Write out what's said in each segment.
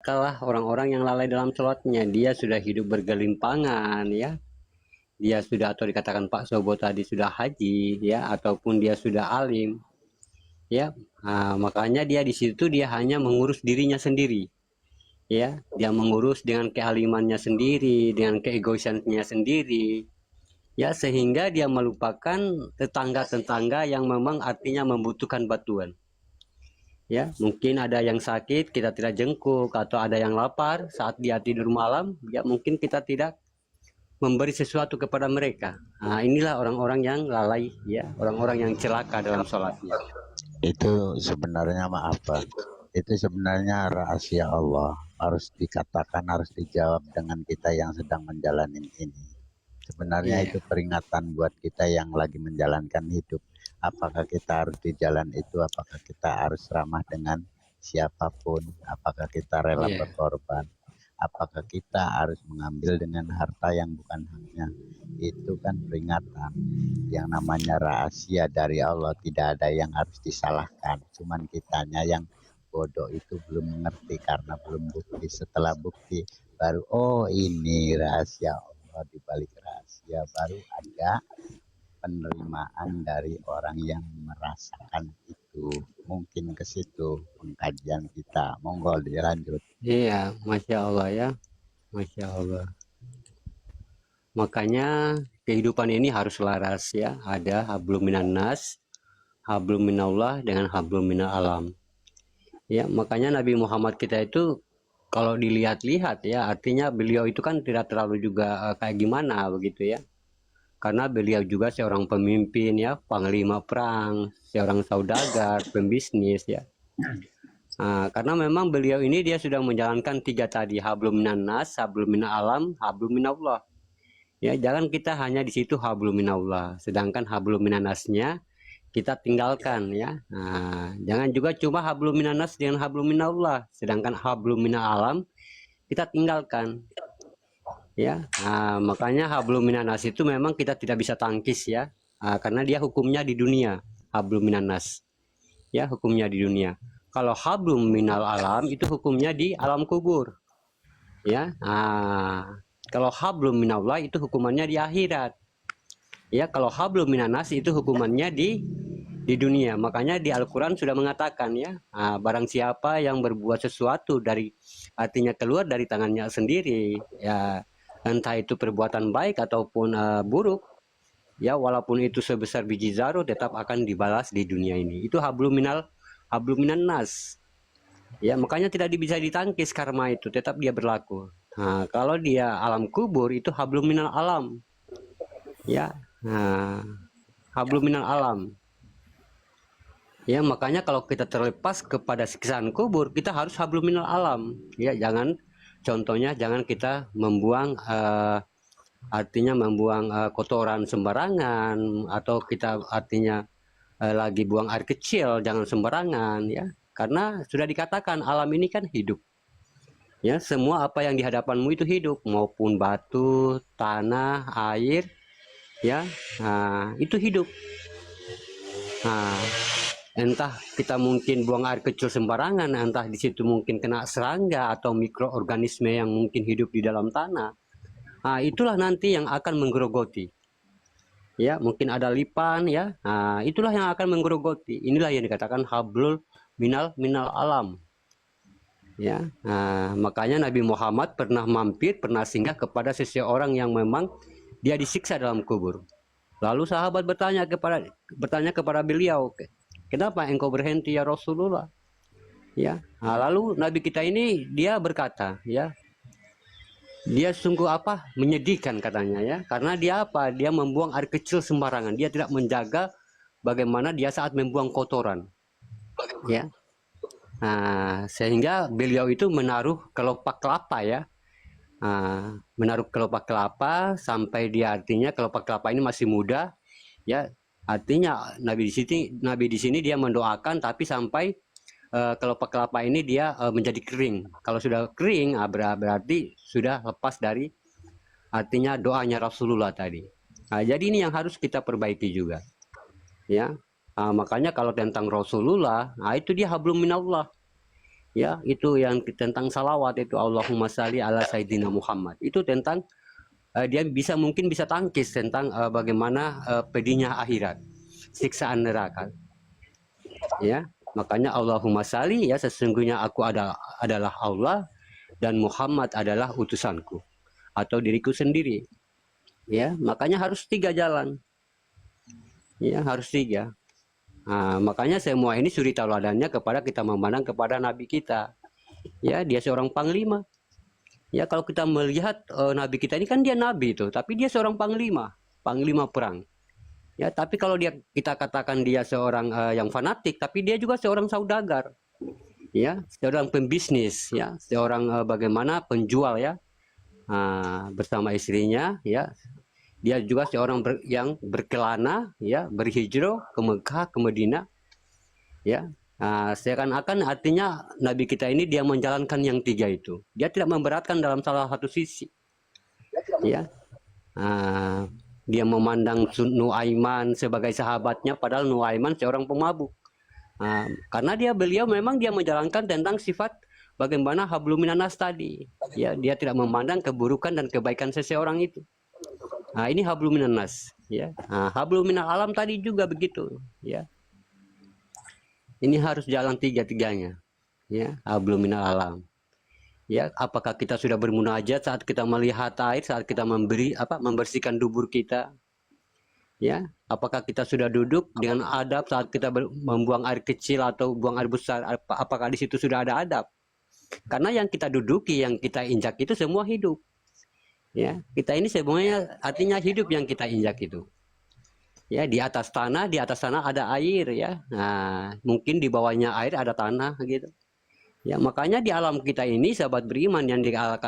kalah orang-orang yang lalai dalam sholatnya. Dia sudah hidup bergelimpangan ya. Dia sudah, atau dikatakan Pak Sobo tadi, sudah haji ya, ataupun dia sudah alim ya. Makanya dia di situ dia hanya mengurus dirinya sendiri ya. Dia mengurus dengan kealimannya sendiri, dengan keegoisannya sendiri ya, sehingga dia melupakan tetangga-tetangga yang memang artinya membutuhkan bantuan ya. Mungkin ada yang sakit kita tidak jengkuk, atau ada yang lapar saat dia tidur malam ya, mungkin kita tidak memberi sesuatu kepada mereka. Inilah orang-orang yang lalai ya, orang-orang yang celaka dalam sholatnya. Itu sebenarnya maaf Pak, itu sebenarnya rahasia Allah, harus dikatakan, harus dijawab dengan kita yang sedang menjalani ini. Sebenarnya Iya. itu peringatan buat kita yang lagi menjalankan hidup. Apakah kita harus di jalan itu, apakah kita harus ramah dengan siapapun, apakah kita rela Iya. berkorban, apakah kita harus mengambil dengan harta yang bukan haknya. Itu kan peringatan. Yang namanya rahasia dari Allah, tidak ada yang harus disalahkan. Cuman kitanya yang bodoh itu belum mengerti karena belum bukti. Setelah bukti baru, oh ini rahasia Allah, di balik rahasia baru ada penerimaan dari orang yang merasakan itu. Mungkin ke situ pengkajian kita. Monggo dilanjut. Iya, Masya Allah ya, Masya Allah. Makanya kehidupan ini harus laras ya. Ada hablum minan nas, hablum minallah dengan hablum minal alam. Ya, makanya Nabi Muhammad kita itu kalau dilihat-lihat ya, artinya beliau itu kan tidak terlalu juga kayak gimana begitu ya. Karena beliau juga seorang pemimpin ya, panglima perang, seorang saudagar, pembisnis ya. Karena memang beliau ini dia sudah menjalankan tiga tadi, hablum minan nas, hablum minal alam, hablum minallah. Ya, jangan kita hanya di situ hablum minallah, sedangkan hablum minannasnya kita tinggalkan ya. Jangan juga cuma hablum minannas dengan hablum minallah, sedangkan hablum minal alam kita tinggalkan ya. Makanya hablum minannas itu memang kita tidak bisa tangkis ya, karena dia hukumnya di dunia, hablum minannas ya, hukumnya di dunia. Kalau hablum minal alam itu hukumnya di alam kubur ya. Kalau hablum minallah itu hukumannya di akhirat ya. Kalau hablum minannas itu hukumannya di dunia. Makanya di Al-Quran sudah mengatakan ya, barang siapa yang berbuat sesuatu dari, artinya keluar dari tangannya sendiri ya, entah itu perbuatan baik ataupun buruk ya, walaupun itu sebesar biji zarah tetap akan dibalas di dunia ini. Itu hablum minan nas ya. Makanya tidak bisa ditangkis karma itu, tetap dia berlaku. Kalau dia alam kubur itu hablum minal alam ya. Hablum minal alam ya. Makanya kalau kita terlepas kepada siksaan kubur, kita harus hablum minal alam ya. Jangan, contohnya jangan kita membuang artinya membuang kotoran sembarangan, atau kita artinya lagi buang air kecil, jangan sembarangan ya. Karena sudah dikatakan alam ini kan hidup ya, semua apa yang di hadapanmu itu hidup, maupun batu, tanah, air ya. Itu hidup. Entah kita mungkin buang air kecil sembarangan, entah di situ mungkin kena serangga atau mikroorganisme yang mungkin hidup di dalam tanah. Itulah nanti yang akan menggerogoti ya. Mungkin ada lipan ya. Itulah yang akan menggerogoti. Inilah yang dikatakan hablul minal alam ya. Makanya Nabi Muhammad pernah mampir, pernah singgah kepada seseorang yang memang dia disiksa dalam kubur. Lalu sahabat bertanya kepada beliau, kenapa engkau berhenti ya Rasulullah ya. Lalu Nabi kita ini dia berkata ya, dia sungguh menyedihkan katanya ya, karena dia dia membuang air kecil sembarangan, dia tidak menjaga bagaimana dia saat membuang kotoran ya. Sehingga beliau itu menaruh kelopak kelapa ya, menaruh kelopak kelapa sampai dia, artinya kelopak kelapa ini masih muda ya. Artinya Nabi di sini dia mendoakan, tapi sampai kelopak kelapa ini dia menjadi kering. Kalau sudah kering, berarti sudah lepas dari artinya doanya Rasulullah tadi. Jadi ini yang harus kita perbaiki juga ya. Makanya kalau tentang Rasulullah, itu dia hablum minallah Ya, itu yang tentang salawat itu Allahumma shalli ala sayyidina Muhammad. Itu tentang dia mungkin bisa tangkis tentang bagaimana pedihnya akhirat, siksaan neraka. Ya, makanya Allahumma shalli, ya, sesungguhnya aku adalah Allah dan Muhammad adalah utusanku atau diriku sendiri. Ya, makanya harus 3 jalan. Ya, harus 3. Nah, makanya semua ini suri tauladannya kepada kita memandang kepada nabi kita. Ya, dia seorang panglima. Ya, kalau kita melihat nabi kita ini kan dia nabi itu, tapi dia seorang panglima, panglima perang. Ya, tapi kalau kita katakan dia seorang yang fanatik, tapi dia juga seorang saudagar. Ya, seorang pembisnis, ya, seorang bagaimana penjual, ya. Bersama istrinya, ya. Dia juga seorang yang berkelana, ya, berhijrah ke Mekah, ke Madinah, ya. Seakan-akan artinya nabi kita ini dia menjalankan yang 3 itu. Dia tidak memberatkan dalam salah satu sisi, ya. Dia memandang Nuaiman sebagai sahabatnya, padahal Nuaiman seorang pemabuk. Karena beliau memang dia menjalankan tentang sifat bagaimana hablum minanas tadi. Ya, dia tidak memandang keburukan dan kebaikan seseorang itu. Ini hablum minanas, ya. Hablum minal alam tadi juga begitu, ya. Ini harus jalan 3-tiganya, ya. Hablum minal alam. Ya, apakah kita sudah bermunajat saat kita melihat air, saat kita membersihkan dubur kita? Ya, apakah kita sudah duduk dengan adab saat kita membuang air kecil atau buang air besar? Apakah di situ sudah ada adab? Karena yang kita duduki, yang kita injak itu semua hidup. Ya, kita ini semuanya artinya hidup yang kita injak itu. Ya, di atas tanah ada air, ya. Mungkin di bawahnya air ada tanah gitu. Ya, makanya di alam kita ini sahabat beriman yang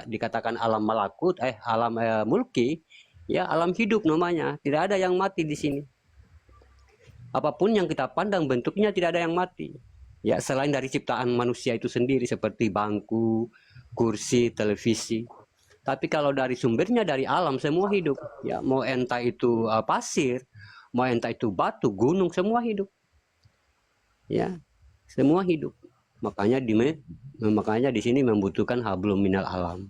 dikatakan alam malakut, alam mulki, ya, alam hidup namanya. Tidak ada yang mati di sini. Apapun yang kita pandang bentuknya tidak ada yang mati. Ya, selain dari ciptaan manusia itu sendiri seperti bangku, kursi, televisi. Tapi kalau dari sumbernya dari alam semua hidup. Ya, mau entah itu pasir, mau entah itu batu, gunung, semua hidup. Ya, semua hidup. Makanya di sini membutuhkan hablum minal alam.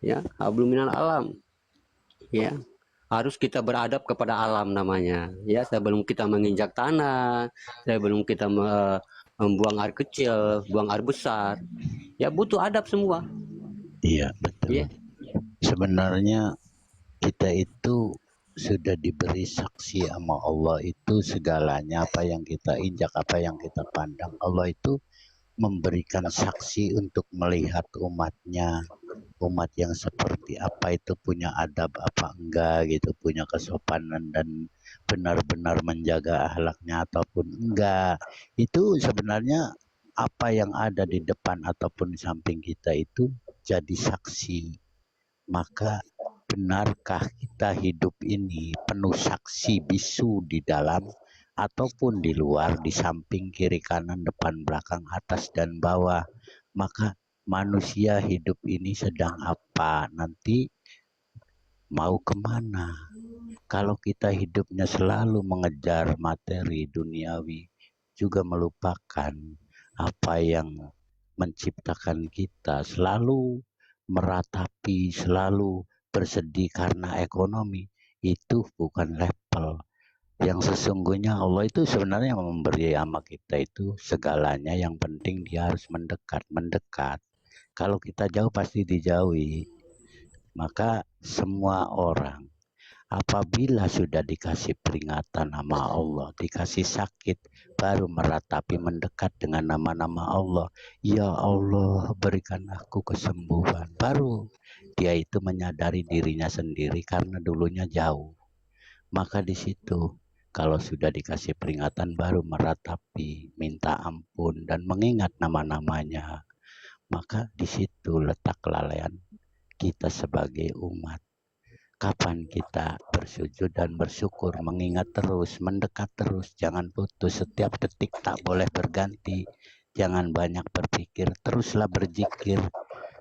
Ya, hablum minal alam. Ya, harus kita beradab kepada alam namanya. Ya, sebelum kita menginjak tanah, sebelum kita membuang air kecil, buang air besar, ya butuh adab semua. Iya, betul. Ya. Sebenarnya kita itu sudah diberi saksi sama Allah itu segalanya, apa yang kita injak, apa yang kita pandang. Allah itu memberikan saksi untuk melihat umatnya, umat yang seperti apa itu punya adab apa enggak gitu, punya kesopanan dan benar-benar menjaga akhlaknya ataupun enggak. Itu sebenarnya apa yang ada di depan ataupun di samping kita itu jadi saksi. Maka benarkah kita hidup ini penuh saksi bisu di dalam ataupun di luar, di samping, kiri, kanan, depan, belakang, atas, dan bawah? Maka manusia hidup ini sedang apa? Nanti mau kemana? Kalau kita hidupnya selalu mengejar materi duniawi, juga melupakan apa yang menciptakan kita, selalu meratapi, selalu bersedih karena ekonomi, itu bukan level. Yang sesungguhnya Allah itu sebenarnya memberi sama kita itu segalanya, yang penting dia harus mendekat. Kalau kita jauh pasti dijauhi. Maka semua orang apabila sudah dikasih peringatan sama Allah, dikasih sakit, baru meratapi mendekat dengan nama-nama Allah. Ya Allah, berikan aku kesembuhan. Baru dia itu menyadari dirinya sendiri karena dulunya jauh. Maka di situ kalau sudah dikasih peringatan baru meratapi, minta ampun dan mengingat nama-namanya. Maka di situ letak kelalaian kita sebagai umat. Kapan kita bersujud dan bersyukur, mengingat terus, mendekat terus, jangan putus, setiap detik tak boleh berganti, jangan banyak berpikir, teruslah berzikir.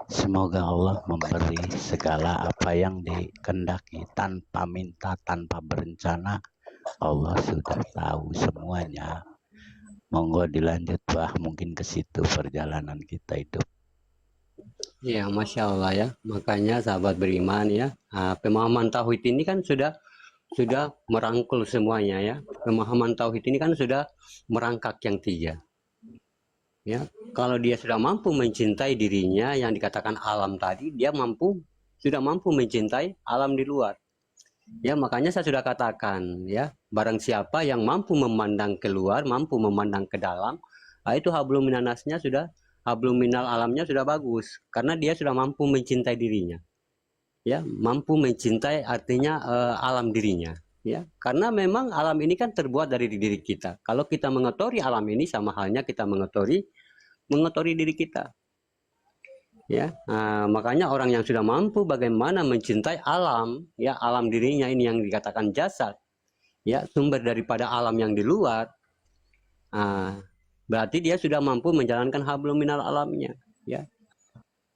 Semoga Allah memberi segala apa yang dikehendaki, tanpa minta, tanpa berencana. Allah sudah tahu semuanya. Monggo dilanjut, Wah, mungkin ke situ perjalanan kita hidup. Ya, Masya Allah ya. Makanya sahabat beriman ya, pemahaman tauhid ini kan sudah merangkul semuanya ya. Pemahaman tauhid ini kan sudah merangkak yang tiga. Ya, kalau dia sudah mampu mencintai dirinya yang dikatakan alam tadi, dia sudah mampu mencintai alam di luar. Ya, makanya saya sudah katakan ya, barang siapa yang mampu memandang keluar, mampu memandang ke dalam, itu hablum minanasnya sudah, hablum minal alamnya sudah bagus, karena dia sudah mampu mencintai dirinya. Ya, mampu mencintai artinya alam dirinya. Ya, karena memang alam ini kan terbuat dari diri kita. Kalau kita mengotori alam ini, sama halnya kita mengotori diri kita. Ya, makanya orang yang sudah mampu bagaimana mencintai alam, ya alam dirinya ini yang dikatakan jasad, ya sumber daripada alam yang di luar, berarti dia sudah mampu menjalankan hablum minal alamnya, ya.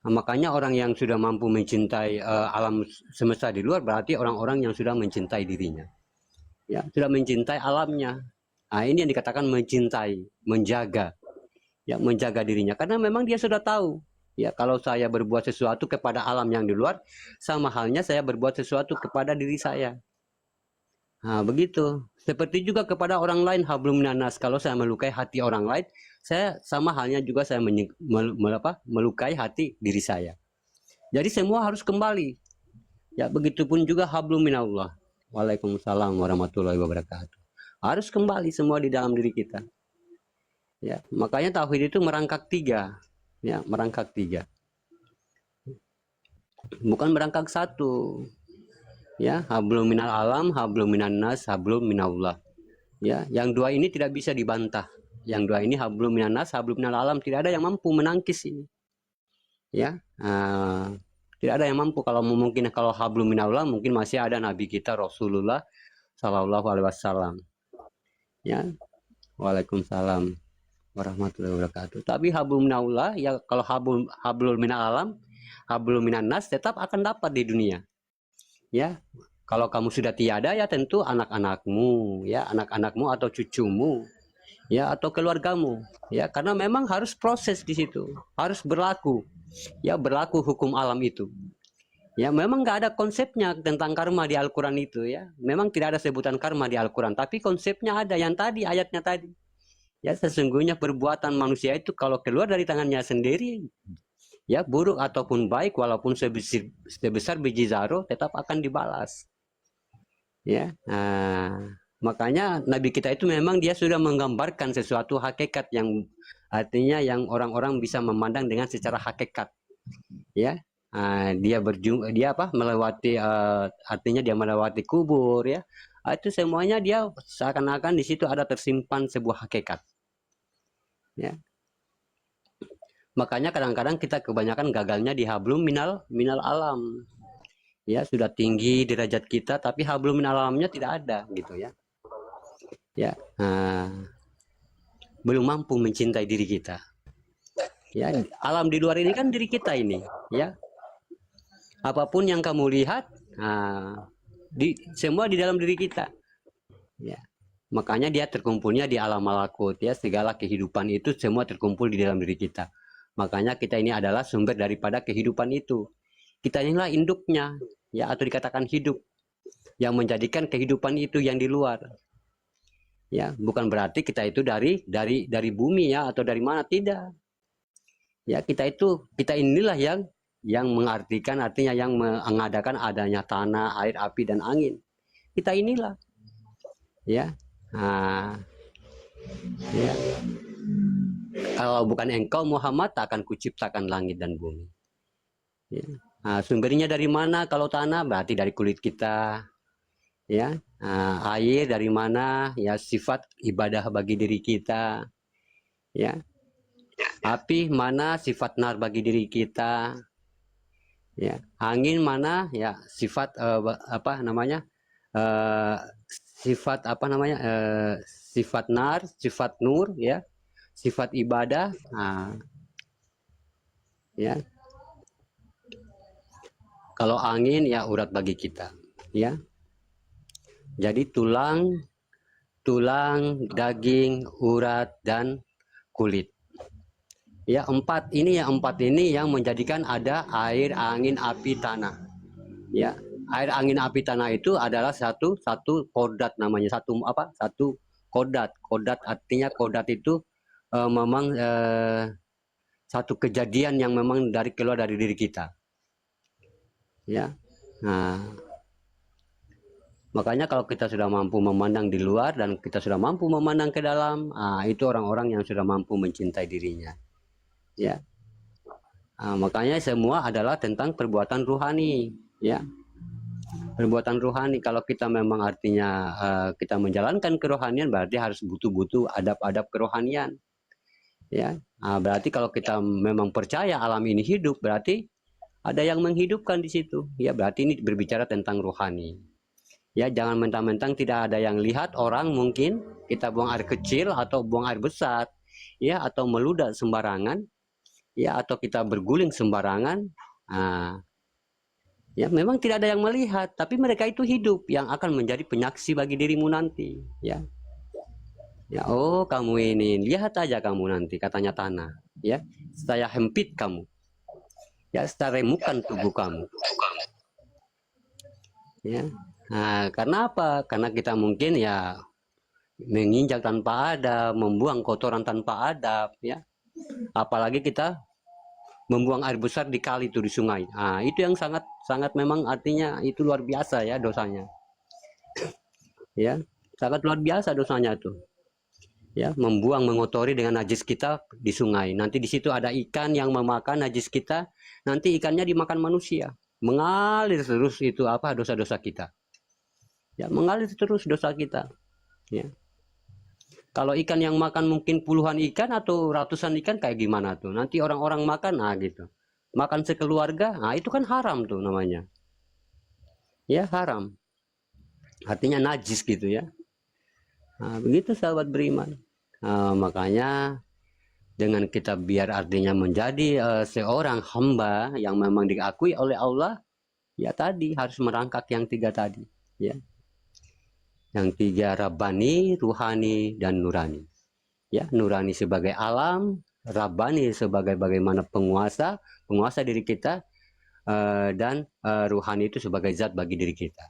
Makanya orang yang sudah mampu mencintai alam semesta di luar, berarti orang-orang yang sudah mencintai dirinya, ya sudah mencintai alamnya. Ini yang dikatakan mencintai, menjaga, ya menjaga dirinya, karena memang dia sudah tahu. Ya, kalau saya berbuat sesuatu kepada alam yang di luar, sama halnya saya berbuat sesuatu kepada diri saya. Begitu. Seperti juga kepada orang lain, hablum minanas. Kalau saya melukai hati orang lain, saya sama halnya juga saya melukai hati diri saya. Jadi semua harus kembali. Ya, begitupun juga hablum minallah. Waalaikumsalam warahmatullahi wabarakatuh. Harus kembali semua di dalam diri kita. Ya, makanya tauhid itu merangkak tiga. Ya, merangkak tiga. Bukan merangkak satu. Ya, hablum minal alam, hablum minan nas, hablum minallah. Ya, yang dua ini tidak bisa dibantah. Yang dua ini hablum minan nas, hablum minal alam, tidak ada yang mampu menangkis ini. Ya, tidak ada yang mampu. Kalau mungkin kalau hablum minallah mungkin masih ada nabi kita Rasulullah Shallallahu Alaihi Wasallam. Ya, waalaikumsalam warahmatullahi wabarakatuh. Tapi hablum minallah, ya kalau hablum minal alam, hablum minan nas tetap akan dapat di dunia. Ya, kalau kamu sudah tiada ya tentu anak-anakmu, ya anak-anakmu atau cucumu, ya atau keluargamu, ya karena memang harus proses di situ, harus berlaku, ya berlaku hukum alam itu. Ya memang nggak ada konsepnya tentang karma di Al-Quran itu ya, memang tidak ada sebutan karma di Al-Quran, tapi konsepnya ada yang tadi ayatnya tadi. Ya sesungguhnya perbuatan manusia itu kalau keluar dari tangannya sendiri, ya buruk ataupun baik walaupun sebesar biji zarah tetap akan dibalas. Ya, makanya Nabi kita itu memang dia sudah menggambarkan sesuatu hakikat yang artinya yang orang-orang bisa memandang dengan secara hakikat. Ya, dia melewati artinya dia melewati kubur ya. Itu semuanya dia seakan-akan di situ ada tersimpan sebuah hakikat. Ya. Makanya kadang-kadang kita kebanyakan gagalnya di hablum minal alam. Ya, sudah tinggi derajat kita tapi hablum minal alamnya tidak ada gitu ya. Ya, belum mampu mencintai diri kita. Ya, alam di luar ini kan diri kita ini, ya. Apapun yang kamu lihat, semua di dalam diri kita. Ya. Makanya dia terkumpulnya di alam malakut ya, segala kehidupan itu semua terkumpul di dalam diri kita. Makanya kita ini adalah sumber daripada kehidupan itu. Kita inilah induknya, ya atau dikatakan hidup yang menjadikan kehidupan itu yang di luar. Ya, bukan berarti kita itu dari bumi ya atau dari mana, tidak. Ya, kita inilah yang mengartikan artinya yang mengadakan adanya tanah, air, api dan angin. Kita inilah. Ya. Ya. Kalau bukan engkau Muhammad tak akan kuciptakan langit dan bumi. Ya. Sumbernya dari mana? Kalau tanah berarti dari kulit kita. Ya, air dari mana? Ya sifat ibadah bagi diri kita. Ya, api mana? Sifat nar bagi diri kita. Ya, angin mana? Ya sifat sifat sifat nar, sifat nur, ya sifat ibadah. Ya, kalau angin ya urat bagi kita. Ya. Jadi tulang tulang, daging, urat, dan kulit. Ya, empat ini yang menjadikan ada air, angin, api, tanah. Ya, air, angin, api, tanah itu adalah satu kodat namanya, satu kodat. Kodat artinya kodat itu memang satu kejadian yang memang keluar dari diri kita. Ya, nah makanya kalau kita sudah mampu memandang di luar dan kita sudah mampu memandang ke dalam, itu orang-orang yang sudah mampu mencintai dirinya. Ya, makanya semua adalah tentang perbuatan rohani. Ya, perbuatan rohani. Kalau kita memang artinya kita menjalankan kerohanian, berarti harus butuh adab-adab kerohanian. Ya, berarti kalau kita memang percaya alam ini hidup, berarti ada yang menghidupkan di situ. Ya, berarti ini berbicara tentang rohani. Ya, jangan mentang-mentang tidak ada yang lihat orang, mungkin kita buang air kecil atau buang air besar, ya, atau meludah sembarangan, ya, atau kita berguling sembarangan. Ya, memang tidak ada yang melihat, tapi mereka itu hidup yang akan menjadi penyaksi bagi dirimu nanti. Ya, ya, oh kamu ini, lihat aja kamu nanti, katanya tanah. Ya, saya hempit kamu. Ya, saya remukan tubuh kamu. Ya, karena apa? Karena kita mungkin ya menginjak tanpa adab, membuang kotoran tanpa adab, ya. Apalagi kita membuang air besar di kali itu, di sungai. Itu yang sangat memang artinya itu luar biasa ya dosanya. Ya, sangat luar biasa dosanya tuh. Ya, membuang, mengotori dengan najis kita di sungai. Nanti di situ ada ikan yang memakan najis kita, nanti ikannya dimakan manusia. Mengalir terus itu dosa-dosa kita. Ya, mengalir terus dosa kita. Ya. Kalau ikan yang makan mungkin puluhan ikan atau ratusan ikan kayak gimana tuh? Nanti orang-orang makan, gitu. Makan sekeluarga, itu kan haram tuh namanya. Ya, haram. Artinya najis gitu ya. Begitu sahabat beriman. Makanya dengan kita biar artinya menjadi seorang hamba yang memang diakui oleh Allah, ya tadi harus merangkak yang tiga tadi. Ya. Yang tiga, Rabbani, Ruhani, dan Nurani. Ya, Nurani sebagai alam, Rabbani sebagai bagaimana penguasa diri kita, dan Ruhani itu sebagai zat bagi diri kita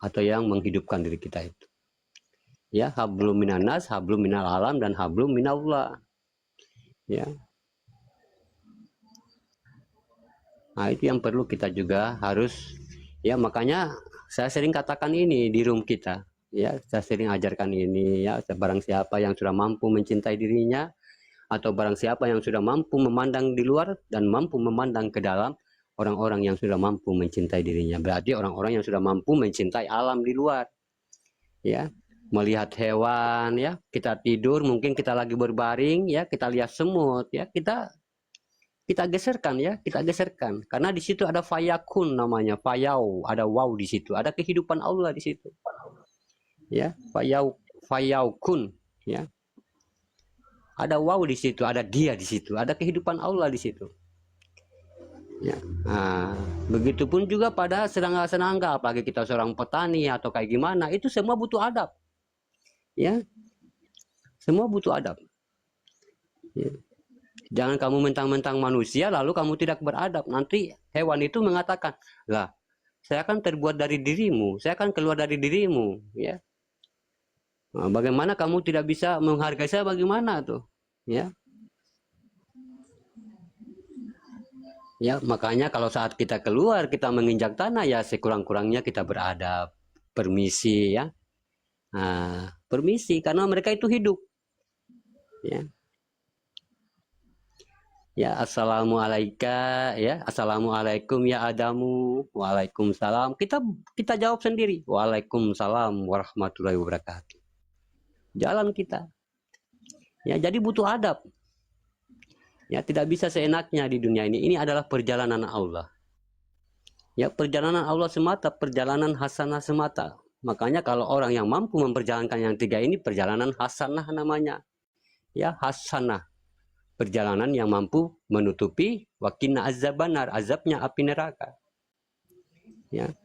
atau yang menghidupkan diri kita itu. Ya, hablum minanas, hablum minal alam, dan hablum minallah. Ya. Itu yang perlu kita juga harus, ya, makanya saya sering katakan ini di room kita. Ya, saya sering ajarkan ini ya, barang siapa yang sudah mampu mencintai dirinya atau barang siapa yang sudah mampu memandang di luar dan mampu memandang ke dalam, orang-orang yang sudah mampu mencintai dirinya. Berarti orang-orang yang sudah mampu mencintai alam di luar. Ya, melihat hewan, ya, kita tidur mungkin kita lagi berbaring, ya, kita lihat semut, ya, kita geserkan, ya, kita geserkan karena di situ ada fayakun namanya, fayau, ada wow di situ, ada kehidupan Allah di situ. Ya, fayaukun, ya, ada wow di situ, ada dia di situ, ada kehidupan Allah di situ. Ya, begitupun juga pada serangga-serangga, apalagi kita seorang petani atau kayak gimana, itu semua butuh adab. Ya, semua butuh adab. Ya. Jangan kamu mentang-mentang manusia lalu kamu tidak beradab. Nanti hewan itu mengatakan, lah, saya kan terbuat dari dirimu, saya kan keluar dari dirimu, ya. Bagaimana kamu tidak bisa menghargai saya? Bagaimana tuh, ya? Ya, makanya kalau saat kita keluar, kita menginjak tanah, ya sekurang-kurangnya kita beradab, permisi, ya. Permisi, karena mereka itu hidup. Ya. Ya, assalamualaikum, ya, assalamualaikum ya Adamu, waalaikumsalam. Kita jawab sendiri, waalaikumsalam warahmatullahi wabarakatuh. Jalan kita. Ya, jadi butuh adab. Ya, tidak bisa seenaknya di dunia ini. Ini adalah perjalanan Allah. Ya, perjalanan Allah semata, perjalanan hasanah semata. Makanya kalau orang yang mampu memperjalankan yang tiga ini, perjalanan hasanah namanya. Ya, hasanah. Perjalanan yang mampu menutupi wakina azabannar, azabnya api neraka. Ya.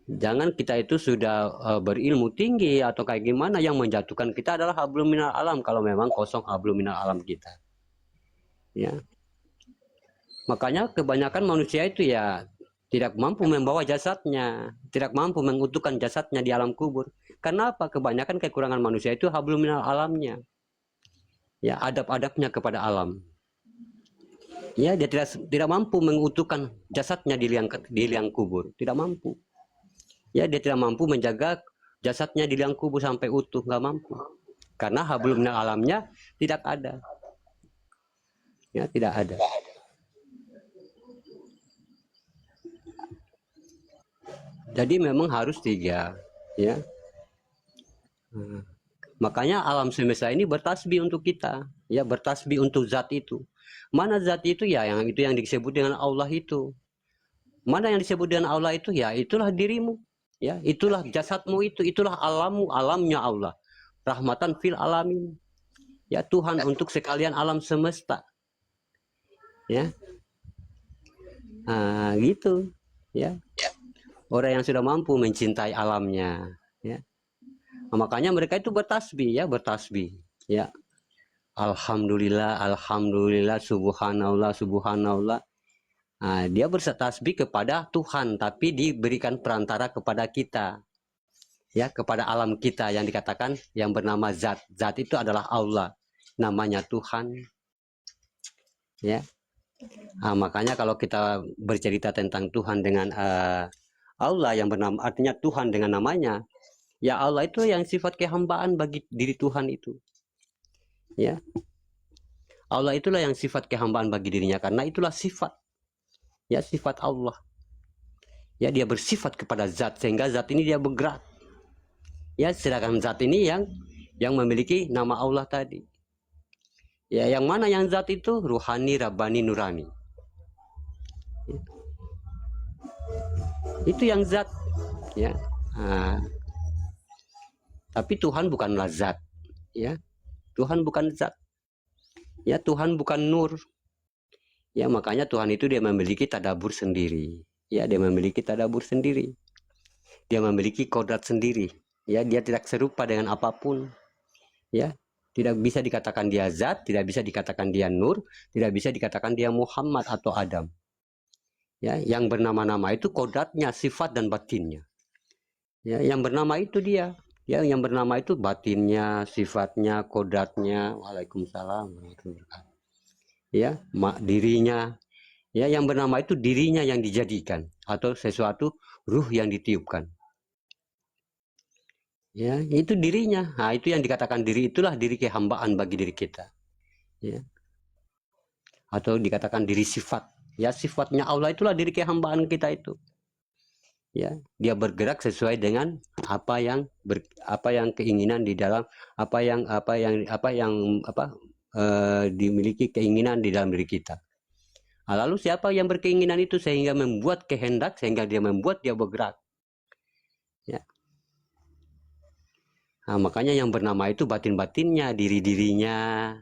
Jangan kita itu sudah berilmu tinggi atau kayak gimana, yang menjatuhkan kita adalah hablum minal alam kalau memang kosong hablum minal alam kita. Ya. Makanya kebanyakan manusia itu ya tidak mampu membawa jasadnya, tidak mampu mengutuhkan jasadnya di alam kubur. Karena apa? Kebanyakan kekurangan manusia itu hablum minal alamnya. Ya, adab-adabnya kepada alam. Ya, dia tidak mampu mengutuhkan jasadnya di liang kubur, tidak mampu. Ya, dia tidak mampu menjaga jasadnya di liang kubur sampai utuh, nggak mampu. Karena hablum minal alamnya tidak ada. Ya, tidak ada. Jadi memang harus tiga, ya. Makanya alam semesta ini bertasbih untuk kita, ya, bertasbih untuk zat itu. Mana zat itu? Ya, yang itu yang disebut dengan Allah itu. Mana yang disebut dengan Allah itu? Ya, itulah dirimu. Ya, itulah jasadmu itu, itulah alammu, alamnya Allah. Rahmatan fil alamin. Ya, Tuhan untuk sekalian alam semesta. Ya. Nah, gitu. Ya. Orang yang sudah mampu mencintai alamnya, ya. Nah, makanya mereka itu bertasbih, ya, bertasbih. Ya. Alhamdulillah, alhamdulillah, subhanallah, subhanallah. Nah, dia bertasbih kepada Tuhan, tapi diberikan perantara kepada kita, ya, kepada alam kita yang dikatakan yang bernama Zat. Zat itu adalah Allah, namanya Tuhan, ya. Nah, makanya kalau kita bercerita tentang Tuhan dengan Allah yang bernama, artinya Tuhan dengan namanya, ya Allah itu yang sifat kehambaan bagi diri Tuhan itu, ya. Allah itulah yang sifat kehambaan bagi dirinya, karena itulah sifat, ya, sifat Allah. Ya, dia bersifat kepada zat sehingga zat ini dia bergerak. Ya, sedangkan zat ini yang memiliki nama Allah tadi. Ya, yang mana yang zat itu? Ruhani, Rabbani, Nurani. Ya. Itu yang zat, ya. Nah, tapi Tuhan bukanlah zat, ya. Tuhan bukan zat. Ya, Tuhan bukan nur. Ya, makanya Tuhan itu dia memiliki tadabur sendiri. Ya, dia memiliki tadabur sendiri. Dia memiliki kodrat sendiri. Ya, dia tidak serupa dengan apapun. Ya, tidak bisa dikatakan dia zat, tidak bisa dikatakan dia nur, tidak bisa dikatakan dia Muhammad atau Adam. Ya, yang bernama-nama itu kodratnya, sifat dan batinnya. Ya, yang bernama itu dia. Ya, yang bernama itu batinnya, sifatnya, kodratnya. Waalaikumsalam warahmatullahi wabarakatuh. Ya, dirinya. Ya, yang bernama itu dirinya yang dijadikan atau sesuatu ruh yang ditiupkan. Ya, itu dirinya. Nah, itu yang dikatakan diri, itulah diri kehambaan bagi diri kita. Ya. Atau dikatakan diri sifat. Ya, sifatnya Allah itulah diri kehambaan kita itu. Ya, dia bergerak sesuai dengan apa yang keinginan di dalam dimiliki keinginan di dalam diri kita. Nah, lalu siapa yang berkeinginan itu sehingga membuat kehendak, sehingga dia membuat dia bergerak. Ya. Nah, makanya yang bernama itu batin-batinnya, diri-dirinya,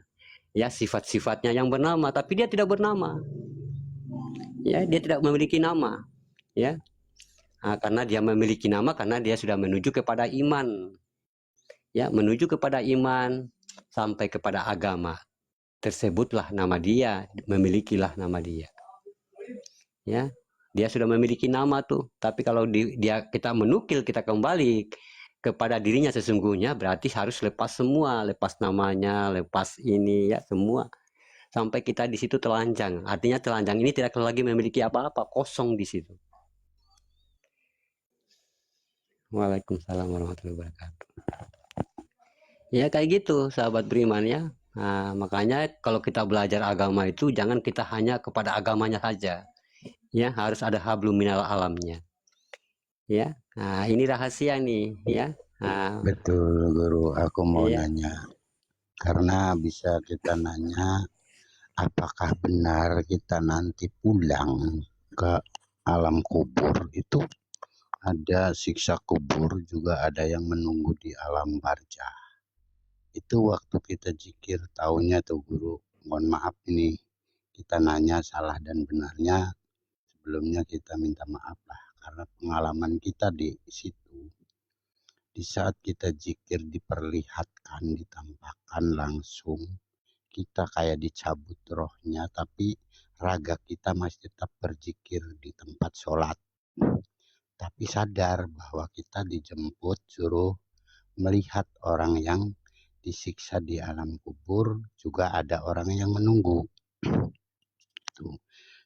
ya, sifat-sifatnya yang bernama, tapi dia tidak bernama. Ya, dia tidak memiliki nama. Ya. Nah, karena dia memiliki nama, karena dia sudah menuju kepada iman. Ya, menuju kepada iman sampai kepada agama. Tersebutlah nama dia, memilikilah nama dia. Ya, dia sudah memiliki nama tuh, tapi kalau kita menukil, kita kembali kepada dirinya sesungguhnya, berarti harus lepas semua, lepas namanya, lepas ini, ya, semua, sampai kita di situ telanjang. Artinya telanjang ini tidak lagi memiliki apa-apa, kosong di situ. Waalaikumsalam warahmatullahi wabarakatuh. Ya, kayak gitu sahabat beriman, ya. Nah, makanya kalau kita belajar agama itu jangan kita hanya kepada agamanya saja, ya, harus ada hablum minal alamnya. Ya, nah, ini rahasia nih, ya. Nah, Betul, Guru. Aku mau ya. nanya. Karena bisa kita nanya, apakah benar kita nanti pulang ke alam kubur itu ada siksa kubur, juga ada yang menunggu di alam barzah. Itu waktu kita zikir taunya tuh Guru. Mohon maaf ini kita nanya salah dan benarnya. Sebelumnya kita minta maaf lah. pengalaman kita di situ. Di saat kita zikir diperlihatkan, ditampakkan langsung, kita kayak dicabut rohnya, tapi raga kita masih tetap berzikir di tempat sholat. Tapi sadar bahwa kita dijemput, suruh melihat orang yang disiksa di alam kubur, juga ada orang yang menunggu. Tuh.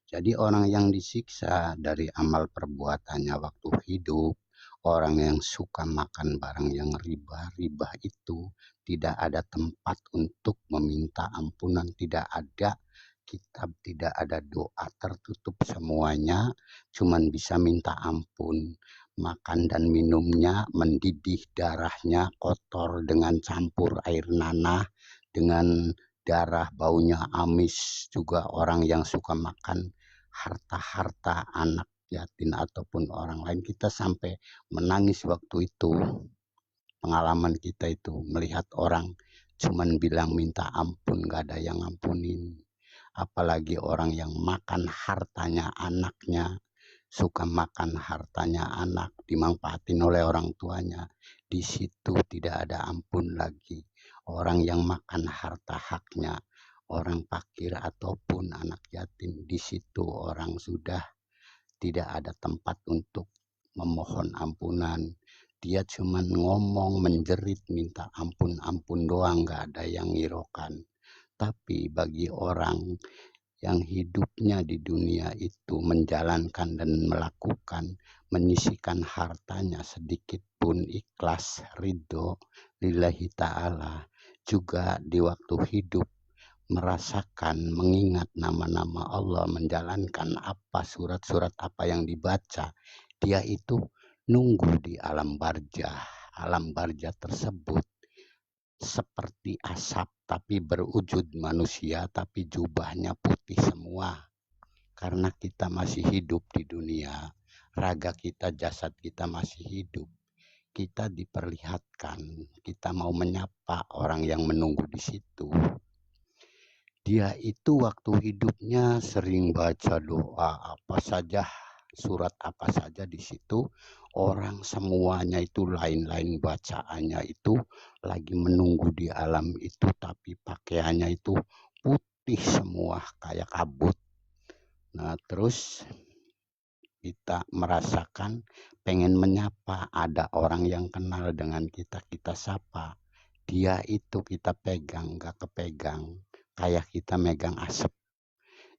Jadi orang yang disiksa dari amal perbuatannya waktu hidup, orang yang suka makan barang yang riba itu tidak ada tempat untuk meminta ampunan, tidak ada kitab, tidak ada doa, tertutup semuanya, cuman bisa minta ampun. Makan dan minumnya mendidih, darahnya kotor dengan campur air nanah, dengan darah baunya amis. Juga orang yang suka makan harta-harta anak yatim ataupun orang lain, kita sampai menangis waktu itu. Pengalaman kita itu melihat orang cuman bilang minta ampun, gak ada yang ngampunin. Apalagi orang yang makan hartanya anaknya, suka makan hartanya anak, dimanfaatin oleh orang tuanya. Di situ tidak ada ampun lagi. Orang yang makan harta haknya orang fakir ataupun anak yatim, di situ orang sudah tidak ada tempat untuk memohon ampunan. Dia cuma ngomong, menjerit, minta ampun doang, gak ada yang ngirokan. Tapi bagi orang yang hidupnya di dunia itu menjalankan dan melakukan, menyisikan hartanya sedikit pun ikhlas, ridho, lillahi ta'ala, juga di waktu hidup merasakan, mengingat nama-nama Allah, menjalankan apa surat-surat apa yang dibaca, dia itu nunggu di alam barzah. Alam barzah tersebut seperti asap tapi berwujud manusia, tapi jubahnya putih semua. Karena kita masih hidup di dunia, raga kita, jasad kita masih hidup. Kita diperlihatkan, kita mau menyapa orang yang menunggu di situ. Dia itu waktu hidupnya sering baca doa apa saja, surat apa saja di situ. Orang semuanya itu lain-lain bacaannya itu, lagi menunggu di alam itu, tapi pakaiannya itu putih semua kayak kabut. Nah, terus kita merasakan pengen menyapa, ada orang yang kenal dengan kita, kita sapa. Dia itu kita pegang, gak kepegang, kayak kita megang asap.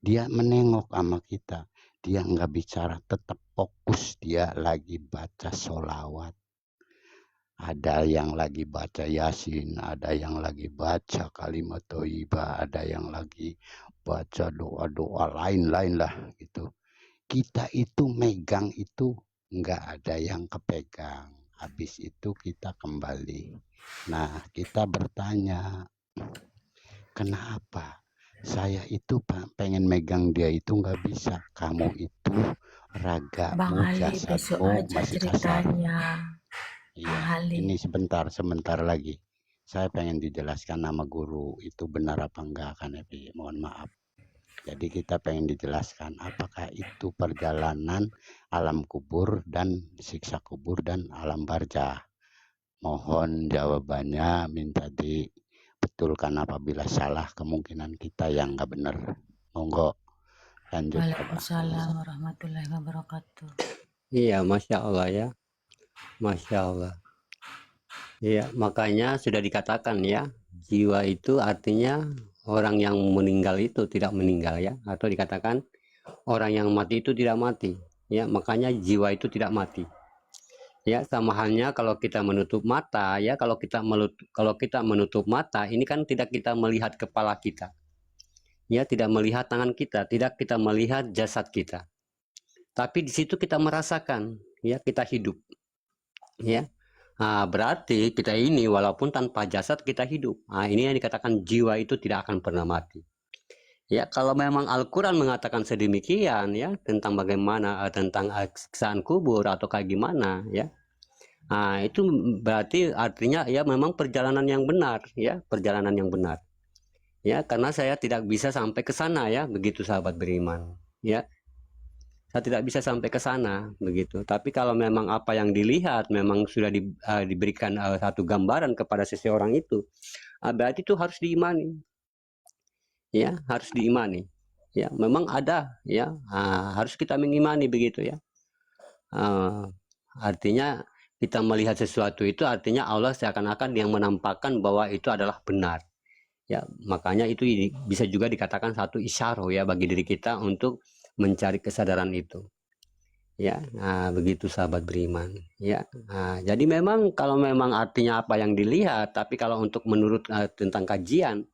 Dia menengok sama kita, dia nggak bicara, tetap fokus, dia lagi baca sholawat. Ada yang lagi baca yasin, ada yang lagi baca kalimat thayyibah, ada yang lagi baca doa-doa lain-lain lah gitu. Kita itu megang itu nggak ada yang kepegang. Habis itu kita kembali. Nah, kita bertanya, kenapa saya itu pengen megang dia itu nggak bisa? Kamu itu Bang ragamu, Ali besok jasadmu aja masih kasar. ceritanya. Bang Iya, Ali. ini sebentar lagi. Saya pengen dijelaskan nama guru itu benar apa enggak kan, Epi? Mohon maaf. Jadi kita pengen dijelaskan apakah itu perjalanan alam kubur dan siksa kubur dan alam barzah. Mohon jawabannya, minta dibetulkan apabila salah, kemungkinan kita yang nggak benar. Monggo lanjut, Abah. Waalaikumsalam warahmatullahi wabarakatuh. Iya, Masya Allah ya. Masya Allah. Iya, makanya sudah dikatakan ya, jiwa itu artinya orang yang meninggal itu tidak meninggal ya, atau dikatakan orang yang mati itu tidak mati. Ya, makanya jiwa itu tidak mati. Ya, sama halnya kalau kita menutup mata ya, kalau kita menutup mata, ini kan tidak kita melihat kepala kita. Ya, tidak melihat tangan kita, tidak kita melihat jasad kita. Tapi di situ kita merasakan, ya, kita hidup. Ya. Nah, berarti kita ini walaupun tanpa jasad kita hidup. Nah, ini yang dikatakan jiwa itu tidak akan pernah mati. Ya, kalau memang Al-Quran mengatakan sedemikian ya, tentang bagaimana tentang siksaan kubur atau kayak gimana ya. Nah, itu berarti artinya ya memang perjalanan yang benar ya, perjalanan yang benar. Ya, karena saya tidak bisa sampai ke sana ya, begitu sahabat beriman. Ya. Saya tidak bisa sampai ke sana begitu. Tapi kalau memang apa yang dilihat memang sudah diberikan satu gambaran kepada seseorang itu, berarti itu harus diimani. Ya, harus diimani. Ya, memang ada ya, harus kita mengimani begitu ya. Artinya kita melihat sesuatu itu artinya Allah seakan-akan yang menampakkan bahwa itu adalah benar. Ya, makanya itu bisa juga dikatakan satu isyarah ya bagi diri kita untuk mencari kesadaran itu. Ya, begitu sahabat beriman. Ya, jadi memang kalau memang artinya apa yang dilihat, tapi kalau untuk menurut tentang kajian,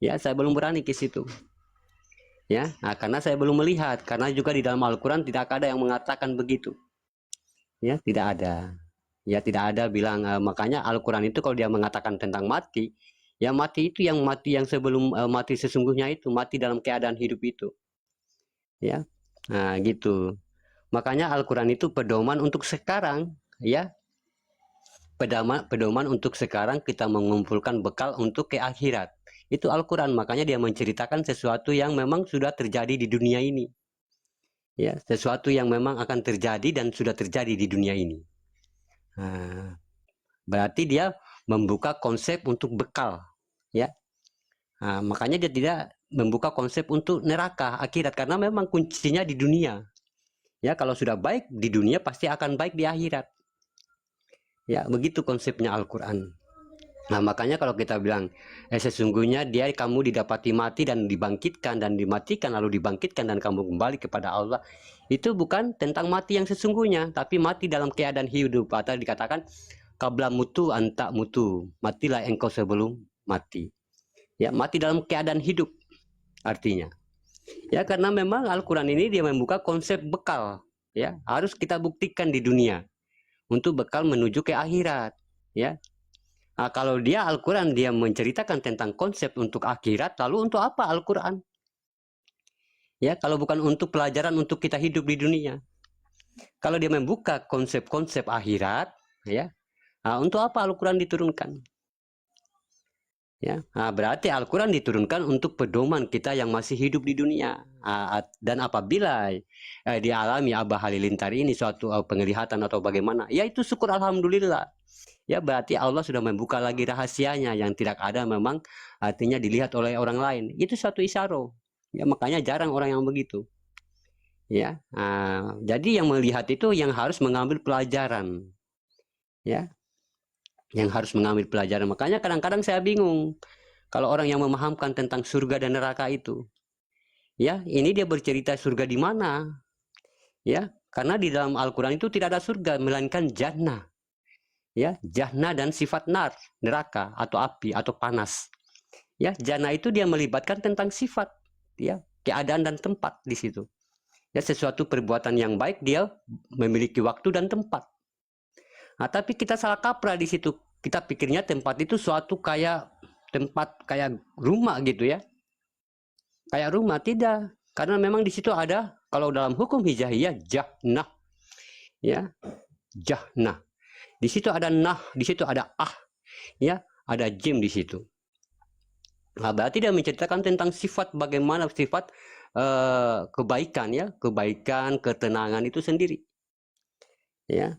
ya saya belum berani ke situ. Ya, karena saya belum melihat, karena juga di dalam Al-Quran tidak ada yang mengatakan begitu. Ya, tidak ada. Ya, tidak ada bilang, makanya Al-Quran itu kalau dia mengatakan tentang mati, ya mati itu yang mati yang sebelum mati sesungguhnya itu, mati dalam keadaan hidup itu. Ya, gitu. Makanya Al-Quran itu pedoman untuk sekarang, ya. Pedoman untuk sekarang kita mengumpulkan bekal untuk ke akhirat. Itu Al-Quran, makanya dia menceritakan sesuatu yang memang sudah terjadi di dunia ini. Ya, sesuatu yang memang akan terjadi dan sudah terjadi di dunia ini. Berarti dia membuka konsep untuk bekal, ya. Makanya dia tidak membuka konsep untuk neraka akhirat karena memang kuncinya di dunia. Ya, kalau sudah baik di dunia pasti akan baik di akhirat. Ya, begitu konsepnya Al-Quran. Makanya kalau kita bilang sesungguhnya kamu didapati mati dan dibangkitkan dan dimatikan lalu dibangkitkan dan kamu kembali kepada Allah, itu bukan tentang mati yang sesungguhnya, tapi mati dalam keadaan hidup, atau dikatakan qabla mutu anta mutu, matilah engkau sebelum mati. Ya, mati dalam keadaan hidup artinya. Ya, karena memang Al-Quran ini dia membuka konsep bekal, ya harus kita buktikan di dunia untuk bekal menuju ke akhirat, ya. Kalau dia Al-Quran dia menceritakan tentang konsep untuk akhirat, lalu untuk apa Al-Quran? Ya, kalau bukan untuk pelajaran untuk kita hidup di dunia. Kalau dia membuka konsep-konsep akhirat, ya, untuk apa Al-Quran diturunkan? Ya, berarti Al-Quran diturunkan untuk pedoman kita yang masih hidup di dunia. Dan apabila dialami Abah Halilintar ini suatu penglihatan atau bagaimana, ya itu syukur alhamdulillah. Ya, berarti Allah sudah membuka lagi rahasianya yang tidak ada memang artinya dilihat oleh orang lain. Itu suatu isyarah. Ya, makanya jarang orang yang begitu. Ya, jadi yang melihat itu yang harus mengambil pelajaran. Ya, yang harus mengambil pelajaran. Makanya kadang-kadang saya bingung kalau orang yang memahamkan tentang surga dan neraka itu. Ya, ini dia bercerita surga di mana? Ya, karena di dalam Al-Quran itu tidak ada surga melainkan jannah. Ya, jannah dan sifat nar, neraka atau api atau panas. Ya, jannah itu dia melibatkan tentang sifat, ya, keadaan dan tempat di situ. Ya, sesuatu perbuatan yang baik dia memiliki waktu dan tempat. Tapi kita salah kaprah di situ. Kita pikirnya tempat itu suatu kayak tempat kayak rumah gitu ya. Kayak rumah, tidak. Karena memang di situ ada, kalau dalam hukum hijaiyah, jannah. Ya, jannah. Di situ ada nah, di situ ada ya, ada jim di situ. Berarti dia menceritakan tentang sifat, bagaimana sifat kebaikan, ya, kebaikan, ketenangan itu sendiri. Ya,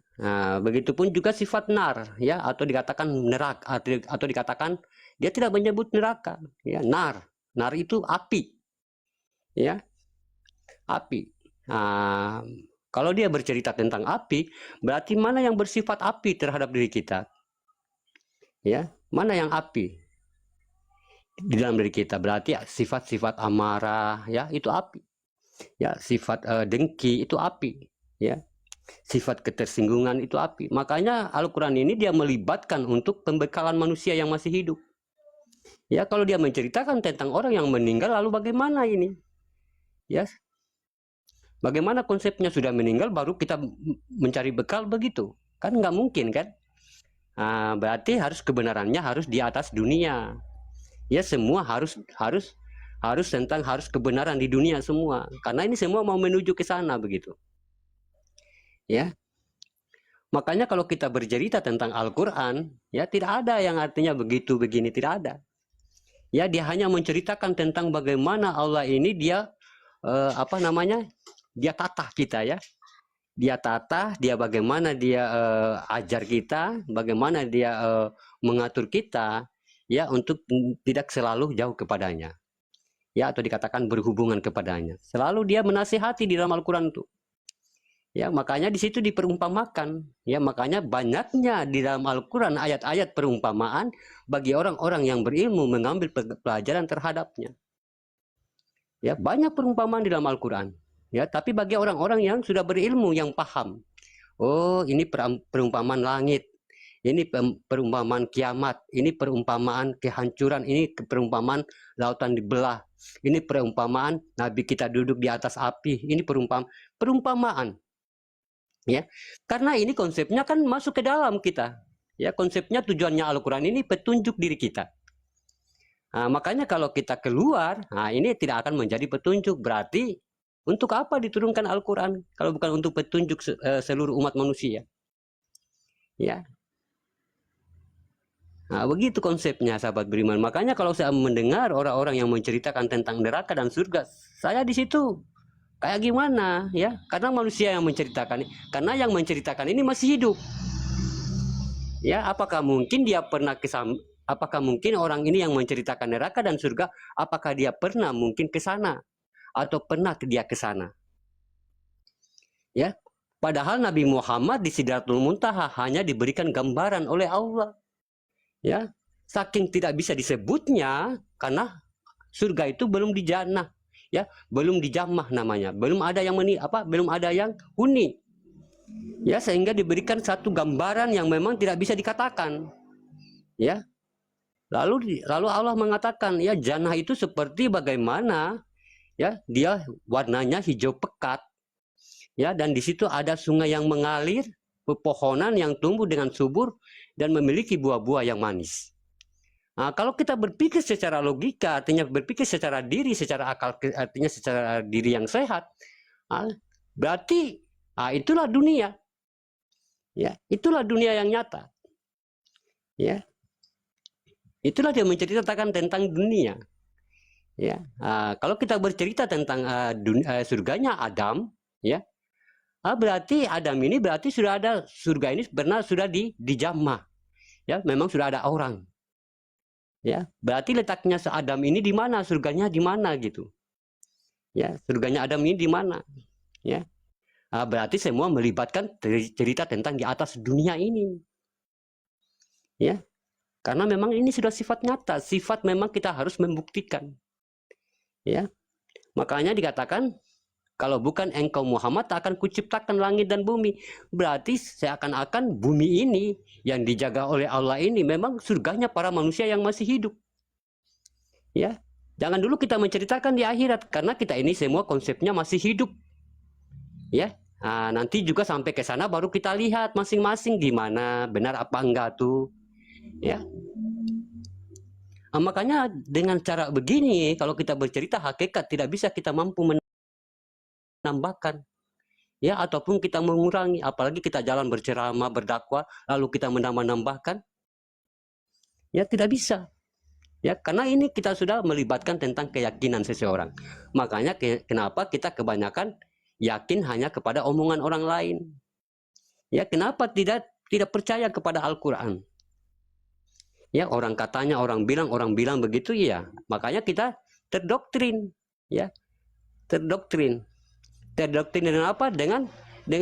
begitupun juga sifat nar, ya, atau dikatakan neraka, atau dikatakan dia tidak menyebut neraka, ya, nar itu api, ya, api. Kalau dia bercerita tentang api, berarti mana yang bersifat api terhadap diri kita? Ya, mana yang api di dalam diri kita? Berarti sifat-sifat amarah, ya, itu api. Ya, sifat dengki itu api, ya. Sifat ketersinggungan itu api. Makanya Al-Quran ini dia melibatkan untuk pembekalan manusia yang masih hidup. Ya, kalau dia menceritakan tentang orang yang meninggal, lalu bagaimana ini? Ya, bagaimana konsepnya sudah meninggal baru kita mencari bekal begitu? Kan nggak mungkin kan? Berarti harus kebenarannya harus di atas dunia. Ya, semua harus kebenaran di dunia semua. Karena ini semua mau menuju ke sana begitu. Ya. Makanya kalau kita bercerita tentang Al-Quran, ya tidak ada yang artinya begitu begini, tidak ada. Ya, dia hanya menceritakan tentang bagaimana Allah ini dia dia tata kita ya. Dia tata, dia bagaimana dia ajar kita, bagaimana dia mengatur kita ya untuk tidak selalu jauh kepadanya. Ya, atau dikatakan berhubungan kepadanya. Selalu dia menasihati di dalam Al-Qur'an itu. Ya, makanya di situ diperumpamakan. Ya, makanya banyaknya di dalam Al-Qur'an ayat-ayat perumpamaan bagi orang-orang yang berilmu mengambil pelajaran terhadapnya. Ya, banyak perumpamaan di dalam Al-Qur'an. Ya, tapi bagi orang-orang yang sudah berilmu, yang paham, oh ini perumpamaan langit, ini perumpamaan kiamat, ini perumpamaan kehancuran, ini perumpamaan lautan dibelah, ini perumpamaan Nabi kita duduk di atas api, ini perumpamaan. Ya, karena ini konsepnya kan masuk ke dalam kita. Ya, konsepnya tujuannya Al-Qur'an ini petunjuk diri kita. Nah, makanya kalau kita keluar, nah ini tidak akan menjadi petunjuk, berarti untuk apa diturunkan Al-Qur'an kalau bukan untuk petunjuk seluruh umat manusia? Ya. Nah, begitu konsepnya sahabat beriman. Makanya kalau saya mendengar orang-orang yang menceritakan tentang neraka dan surga, saya di situ kayak gimana ya? Karena manusia yang menceritakan, karena yang menceritakan ini masih hidup. Ya, apakah mungkin dia pernah apakah mungkin orang ini yang menceritakan neraka dan surga, apakah dia pernah mungkin ke sana? Atau pernah dia ke sana? Ya, padahal Nabi Muhammad di Sidratul Muntaha hanya diberikan gambaran oleh Allah. Ya, saking tidak bisa disebutnya karena surga itu belum dijannah, ya, belum dijamah namanya, belum ada yang belum ada yang huni. Ya, sehingga diberikan satu gambaran yang memang tidak bisa dikatakan. Ya. Lalu Allah mengatakan, ya, jannah itu seperti bagaimana? Ya, dia warnanya hijau pekat, ya, dan di situ ada sungai yang mengalir, pepohonan yang tumbuh dengan subur dan memiliki buah-buah yang manis. Nah, kalau kita berpikir secara logika, artinya berpikir secara diri, secara akal, artinya secara diri yang sehat, berarti itulah dunia, ya, itulah dunia yang nyata, ya, itulah dia menceritakan tentang dunia. Ya, kalau kita bercerita tentang surganya Adam, ya, berarti Adam ini berarti sudah ada, surga ini benar sudah dijamah, ya, memang sudah ada orang, ya, berarti letaknya Adam ini di mana, surganya di mana gitu, ya, surganya Adam ini di mana, ya, berarti semua melibatkan cerita tentang di atas dunia ini, ya, karena memang ini sudah sifat nyata, sifat memang kita harus membuktikan. Ya, makanya dikatakan kalau bukan engkau Muhammad tak akan kuciptakan langit dan bumi. Berarti seakan-akan bumi ini yang dijaga oleh Allah ini memang surganya para manusia yang masih hidup. Ya, jangan dulu kita menceritakan di akhirat karena kita ini semua konsepnya masih hidup. Ya, nanti juga sampai ke sana baru kita lihat masing-masing gimana, benar apa enggak tuh. Ya. Makanya dengan cara begini, kalau kita bercerita hakikat tidak bisa kita mampu menambahkan, ya, ataupun kita mengurangi. Apalagi kita jalan berceramah, berdakwah, lalu kita menambah-nambahkan, ya tidak bisa. Ya, karena ini kita sudah melibatkan tentang keyakinan seseorang. Makanya kenapa kita kebanyakan yakin hanya kepada omongan orang lain. Ya, kenapa tidak percaya kepada Al-Qur'an? Ya, orang katanya, orang bilang begitu, ya. Makanya kita terdoktrin, ya. Terdoktrin dengan apa? Dengan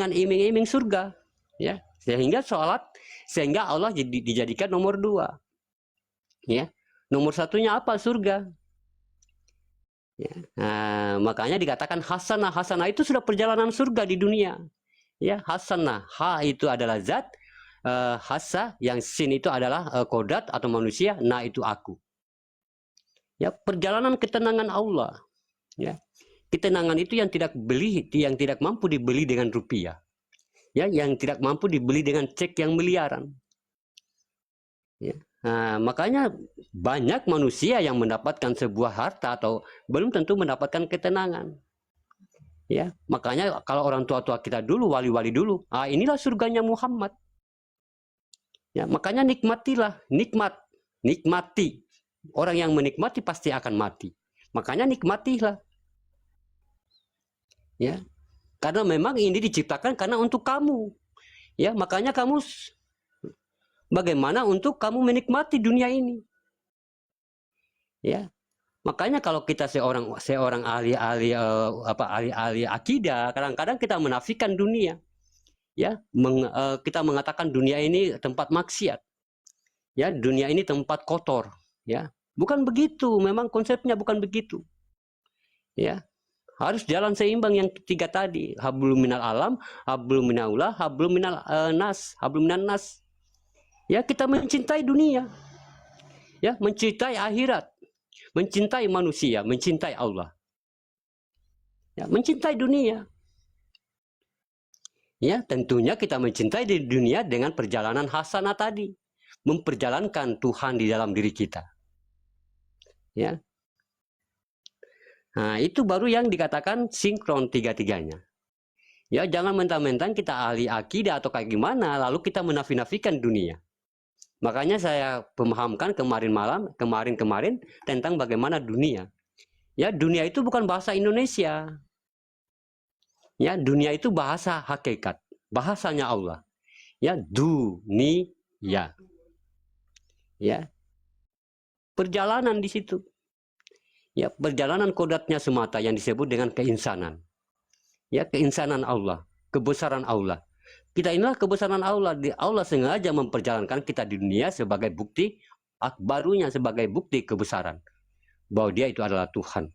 iming-iming surga, ya. Sehingga Allah dijadikan nomor 2. Ya. Nomor satunya apa? Surga. Ya. Nah, makanya dikatakan hasanah. Hasanah itu sudah perjalanan surga di dunia. Ya, hasanah. Ha itu adalah zat, hasa yang sin itu adalah kodrat atau manusia, nah itu aku. Ya, perjalanan ketenangan Allah. Ya, ketenangan itu yang tidak mampu dibeli dengan rupiah. Ya, yang tidak mampu dibeli dengan cek yang miliaran. Ya. Nah, makanya banyak manusia yang mendapatkan sebuah harta atau belum tentu mendapatkan ketenangan. Ya, makanya kalau orang tua-tua kita dulu, wali-wali dulu, inilah surganya Muhammad. Ya, makanya nikmatilah, nikmati. Orang yang menikmati pasti akan mati. Makanya nikmatilah. Ya. Karena memang ini diciptakan karena untuk kamu. Ya, makanya kamu bagaimana untuk kamu menikmati dunia ini. Ya. Makanya kalau kita seorang ahli akidah, kadang-kadang kita menafikan dunia. Ya, kita mengatakan dunia ini tempat maksiat. Ya, dunia ini tempat kotor, ya. Bukan begitu, memang konsepnya bukan begitu. Ya. Harus jalan seimbang yang ketiga tadi, hablum minal alam, hablum minallah, hablum minal nas, hablum minan nas. Ya, kita mencintai dunia. Ya, mencintai akhirat. Mencintai manusia, mencintai Allah. Ya, mencintai dunia. Ya, tentunya kita mencintai di dunia dengan perjalanan hasanah tadi. Memperjalankan Tuhan di dalam diri kita. Ya. Nah, itu baru yang dikatakan sinkron tiga-tiganya. Ya, jangan mentang-mentang kita ahli akidah atau kayak gimana, lalu kita menafi-nafikan dunia. Makanya saya pemahamkan kemarin tentang bagaimana dunia. Ya, dunia itu bukan bahasa Indonesia. Ya, dunia itu bahasa hakikat, bahasanya Allah. Ya, dunia. Ya. Perjalanan di situ. Ya, perjalanan kodratnya semata yang disebut dengan keinsanan. Ya, keinsanan Allah, kebesaran Allah. Kita inilah kebesaran Allah. Allah sengaja memperjalankan kita di dunia sebagai bukti akbarunya, sebagai bukti kebesaran bahwa Dia itu adalah Tuhan.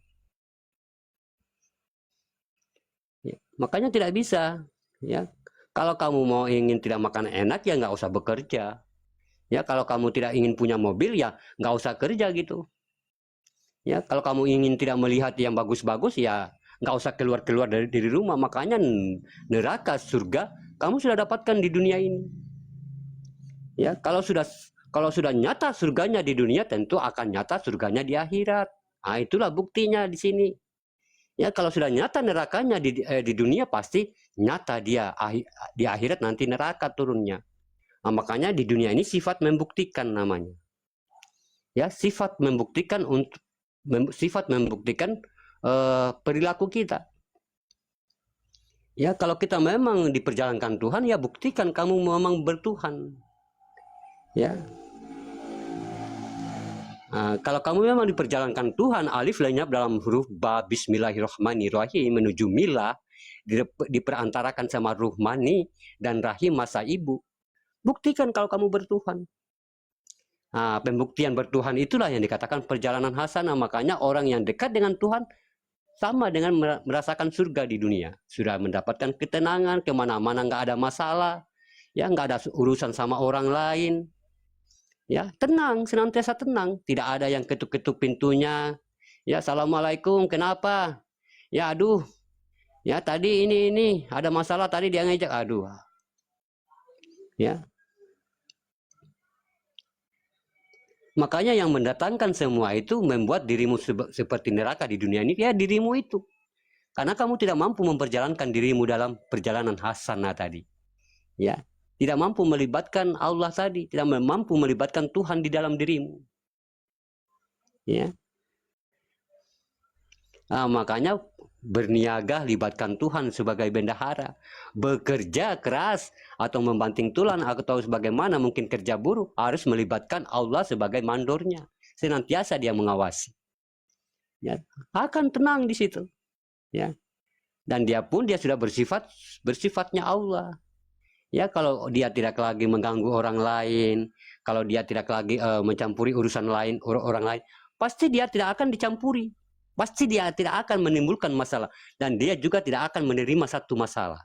Ya, makanya tidak bisa. Ya, kalau kamu mau ingin tidak makan enak ya nggak usah bekerja. Ya, kalau kamu tidak ingin punya mobil ya nggak usah kerja gitu. Ya, kalau kamu ingin tidak melihat yang bagus-bagus ya nggak usah keluar-keluar dari rumah. Makanya neraka, surga kamu sudah dapatkan di dunia ini. Ya, kalau sudah nyata surganya di dunia, tentu akan nyata surganya di akhirat. Nah, itulah buktinya di sini. Ya, kalau sudah nyata nerakanya di dunia, pasti nyata dia di akhirat nanti neraka turunnya. Nah, makanya di dunia ini sifat membuktikan namanya. Ya, sifat membuktikan perilaku kita. Ya, kalau kita memang diperjalankan Tuhan, ya buktikan kamu memang bertuhan. Ya. Nah, kalau kamu memang diperjalankan Tuhan, alif lenyap dalam huruf ba, bismillahirrahmanirrahim, menuju milah, diperantarakan sama ruh mani dan rahim masa ibu. Buktikan kalau kamu bertuhan. Nah, pembuktian bertuhan itulah yang dikatakan perjalanan hasanah. Makanya orang yang dekat dengan Tuhan sama dengan merasakan surga di dunia. Sudah mendapatkan ketenangan, kemana-mana nggak ada masalah. Ya, nggak ada urusan sama orang lain. Ya, tenang, senantiasa tenang. Tidak ada yang ketuk-ketuk pintunya. Ya, assalamualaikum, kenapa? Ya, aduh. Ya, tadi ini ada masalah, tadi dia ngejek, aduh. Ya. Makanya yang mendatangkan semua itu membuat dirimu seperti neraka di dunia ini, ya dirimu itu. Karena kamu tidak mampu memperjalankan dirimu dalam perjalanan hasanah tadi. Ya, tidak mampu melibatkan Allah tadi, tidak mampu melibatkan Tuhan di dalam dirimu. Ya. Nah, makanya berniaga libatkan Tuhan sebagai bendahara, bekerja keras atau membanting tulang atau sebagaimana mungkin kerja buruh harus melibatkan Allah sebagai mandornya, senantiasa dia mengawasi. Ya, akan tenang di situ. Ya, dan dia sudah bersifatnya Allah. Ya, kalau dia tidak lagi mengganggu orang lain, kalau dia tidak lagi mencampuri urusan lain orang lain, pasti dia tidak akan dicampuri. Pasti dia tidak akan menimbulkan masalah. Dan dia juga tidak akan menerima satu masalah.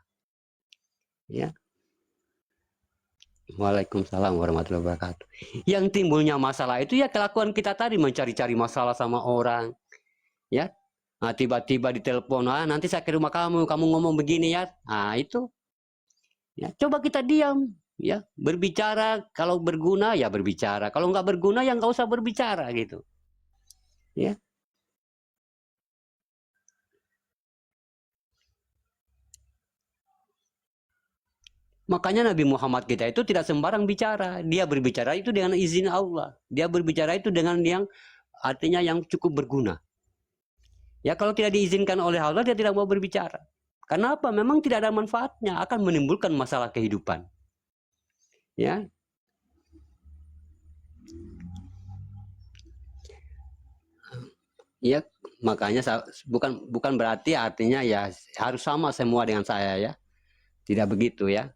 Ya. Waalaikumsalam warahmatullahi wabarakatuh. Yang timbulnya masalah itu ya kelakuan kita tadi. Mencari-cari masalah sama orang. Ya. Nah, tiba-tiba ditelepon. Nanti saya ke rumah kamu ngomong begini ya. Nah, itu. Ya, coba kita diam. Ya. Berbicara. Kalau berguna ya berbicara. Kalau nggak berguna ya nggak usah berbicara gitu. Ya. Makanya Nabi Muhammad kita itu tidak sembarang bicara. Dia berbicara itu dengan izin Allah. Dia berbicara itu dengan yang artinya yang cukup berguna. Ya, kalau tidak diizinkan oleh Allah, dia tidak mau berbicara. Karena apa? Memang tidak ada manfaatnya, akan menimbulkan masalah kehidupan. Ya. Ya, makanya bukan berarti artinya ya harus sama semua dengan saya ya. Tidak begitu ya.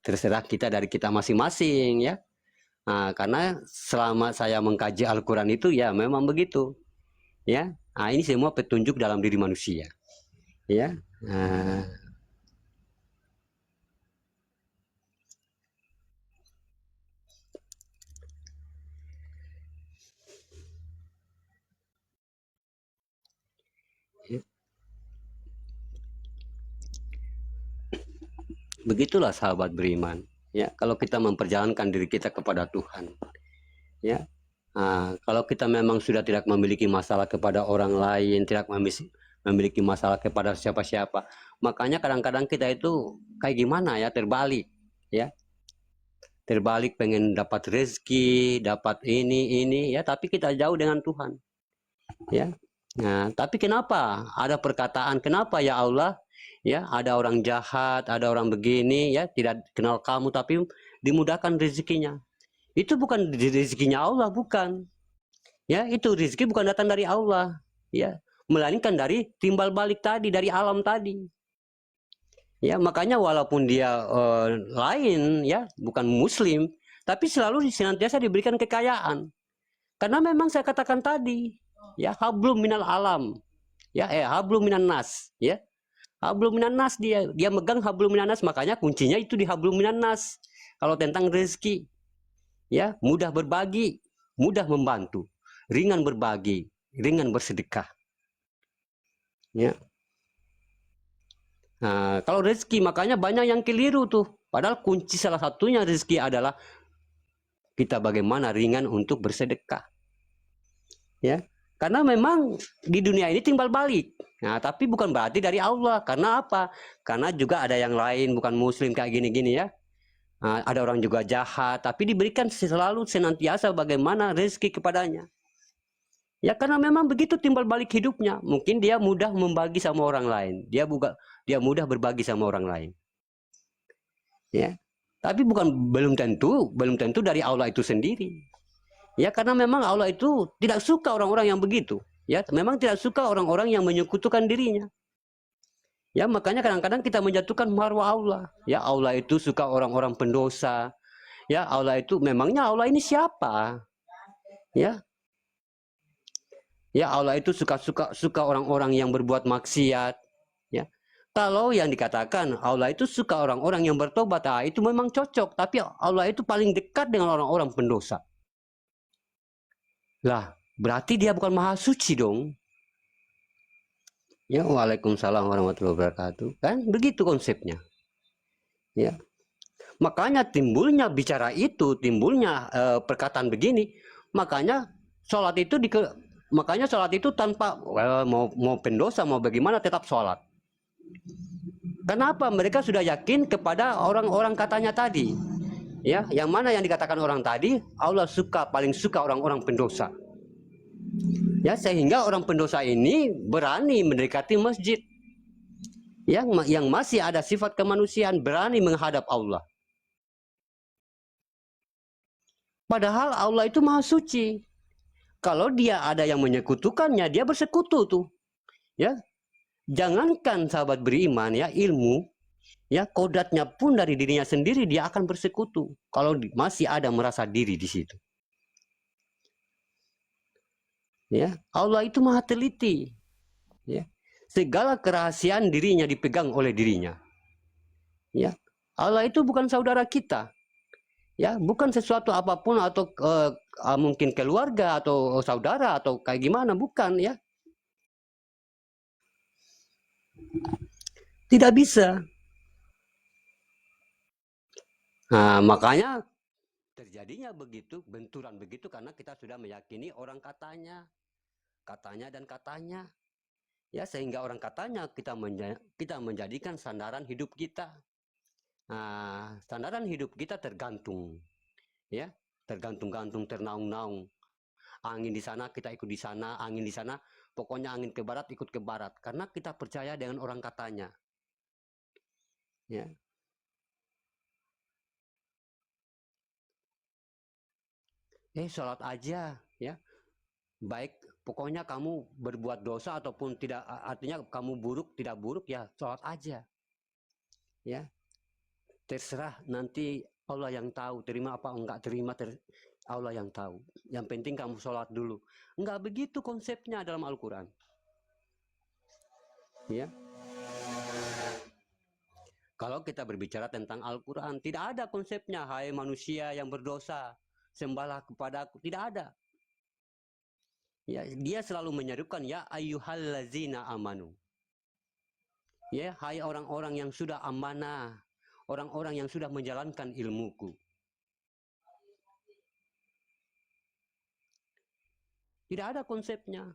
Terserah kita dari kita masing-masing ya. Karena selama saya mengkaji Al-Quran itu ya memang begitu ya. Ini semua petunjuk dalam diri manusia ya. Begitulah sahabat beriman ya. Kalau kita memperjalankan diri kita kepada Tuhan ya. Kalau kita memang sudah tidak memiliki masalah kepada orang lain, tidak memiliki masalah kepada siapa-siapa, makanya kadang-kadang kita itu kayak gimana ya, terbalik ya, terbalik pengen dapat rezeki, dapat ini ya, tapi kita jauh dengan Tuhan ya. Tapi kenapa ada perkataan, kenapa ya Allah ya, ada orang jahat, ada orang begini ya, tidak kenal kamu tapi dimudahkan rezekinya. Itu bukan rezekinya Allah, bukan ya. Itu rezeki bukan datang dari Allah ya, melainkan dari timbal balik tadi, dari alam tadi ya. Makanya walaupun dia lain ya, bukan muslim, tapi selalu senantiasa diberikan kekayaan. Karena memang saya katakan tadi ya, hablum minal alam ya, hablum minan nas ya, hablum minan nas, dia megang hablum minan nas, makanya kuncinya itu di hablum minan nas. Kalau tentang rezeki ya, mudah berbagi, mudah membantu, ringan berbagi, ringan bersedekah ya. Kalau rezeki, makanya banyak yang keliru tuh, padahal kunci salah satunya rezeki adalah kita bagaimana ringan untuk bersedekah ya. Karena memang di dunia ini timbal balik, tapi bukan berarti dari Allah. Karena apa? Karena juga ada yang lain bukan muslim kayak gini-gini ya. Ada orang juga jahat, tapi diberikan selalu senantiasa bagaimana rezeki kepadanya. Ya karena memang begitu timbal balik hidupnya. Mungkin dia mudah membagi sama orang lain. Dia mudah berbagi sama orang lain. Ya. Tapi belum tentu dari Allah itu sendiri. Ya karena memang Allah itu tidak suka orang-orang yang begitu. Ya, memang tidak suka orang-orang yang menyekutukan dirinya. Ya, makanya kadang-kadang kita menjatuhkan marwah Allah. Ya, Allah itu suka orang-orang pendosa. Ya, Allah itu, memangnya Allah ini siapa? Ya. Ya, Allah itu suka orang-orang yang berbuat maksiat. Ya. Kalau yang dikatakan Allah itu suka orang-orang yang bertobat, itu memang cocok, tapi Allah itu paling dekat dengan orang-orang pendosa. Lah, berarti dia bukan maha suci dong. Ya, waalaikumsalam warahmatullahi wabarakatuh. Kan begitu konsepnya. Ya. Makanya timbulnya bicara itu, timbulnya perkataan begini. Makanya sholat itu tanpa mau pendosa mau bagaimana tetap sholat. Kenapa? Mereka sudah yakin kepada orang-orang katanya tadi. Ya, yang mana yang dikatakan orang tadi, Allah paling suka orang-orang pendosa. Ya, sehingga orang pendosa ini berani mendekati masjid. Yang masih ada sifat kemanusiaan, berani menghadap Allah. Padahal Allah itu maha suci. Kalau dia ada yang menyekutukannya, dia bersekutu tuh. Ya. Jangankan sahabat beriman ya, ilmu ya, kodratnya pun dari dirinya sendiri dia akan bersekutu kalau masih ada merasa diri di situ. Ya, Allah itu maha teliti. Ya. Segala kerahasiaan dirinya dipegang oleh dirinya. Ya. Allah itu bukan saudara kita. Ya, bukan sesuatu apapun atau mungkin keluarga atau saudara atau kayak gimana, bukan ya. Tidak bisa. Makanya terjadinya begitu, benturan begitu karena kita sudah meyakini orang katanya dan katanya. Ya, sehingga orang katanya kita menjadikan sandaran hidup kita. Sandaran hidup kita tergantung. Ya, tergantung-gantung, ternaung-naung. Angin di sana kita ikut di sana, angin di sana, pokoknya angin ke barat ikut ke barat karena kita percaya dengan orang katanya. Ya. Sholat aja, ya. Baik, pokoknya kamu berbuat dosa ataupun tidak, artinya kamu buruk tidak buruk, ya sholat aja, ya. Terserah nanti Allah yang tahu, terima apa enggak terima, Allah yang tahu. Yang penting kamu sholat dulu. Enggak begitu konsepnya dalam Al-Quran, ya. Kalau kita berbicara tentang Al-Quran, tidak ada konsepnya, hai manusia yang berdosa, sembahlah kepadaku. Tidak ada. Ya, dia selalu menyerukan, ya ayyuhallazina amanu. Ya, hai orang-orang yang sudah amanah, orang-orang yang sudah menjalankan ilmuku. Tidak ada konsepnya.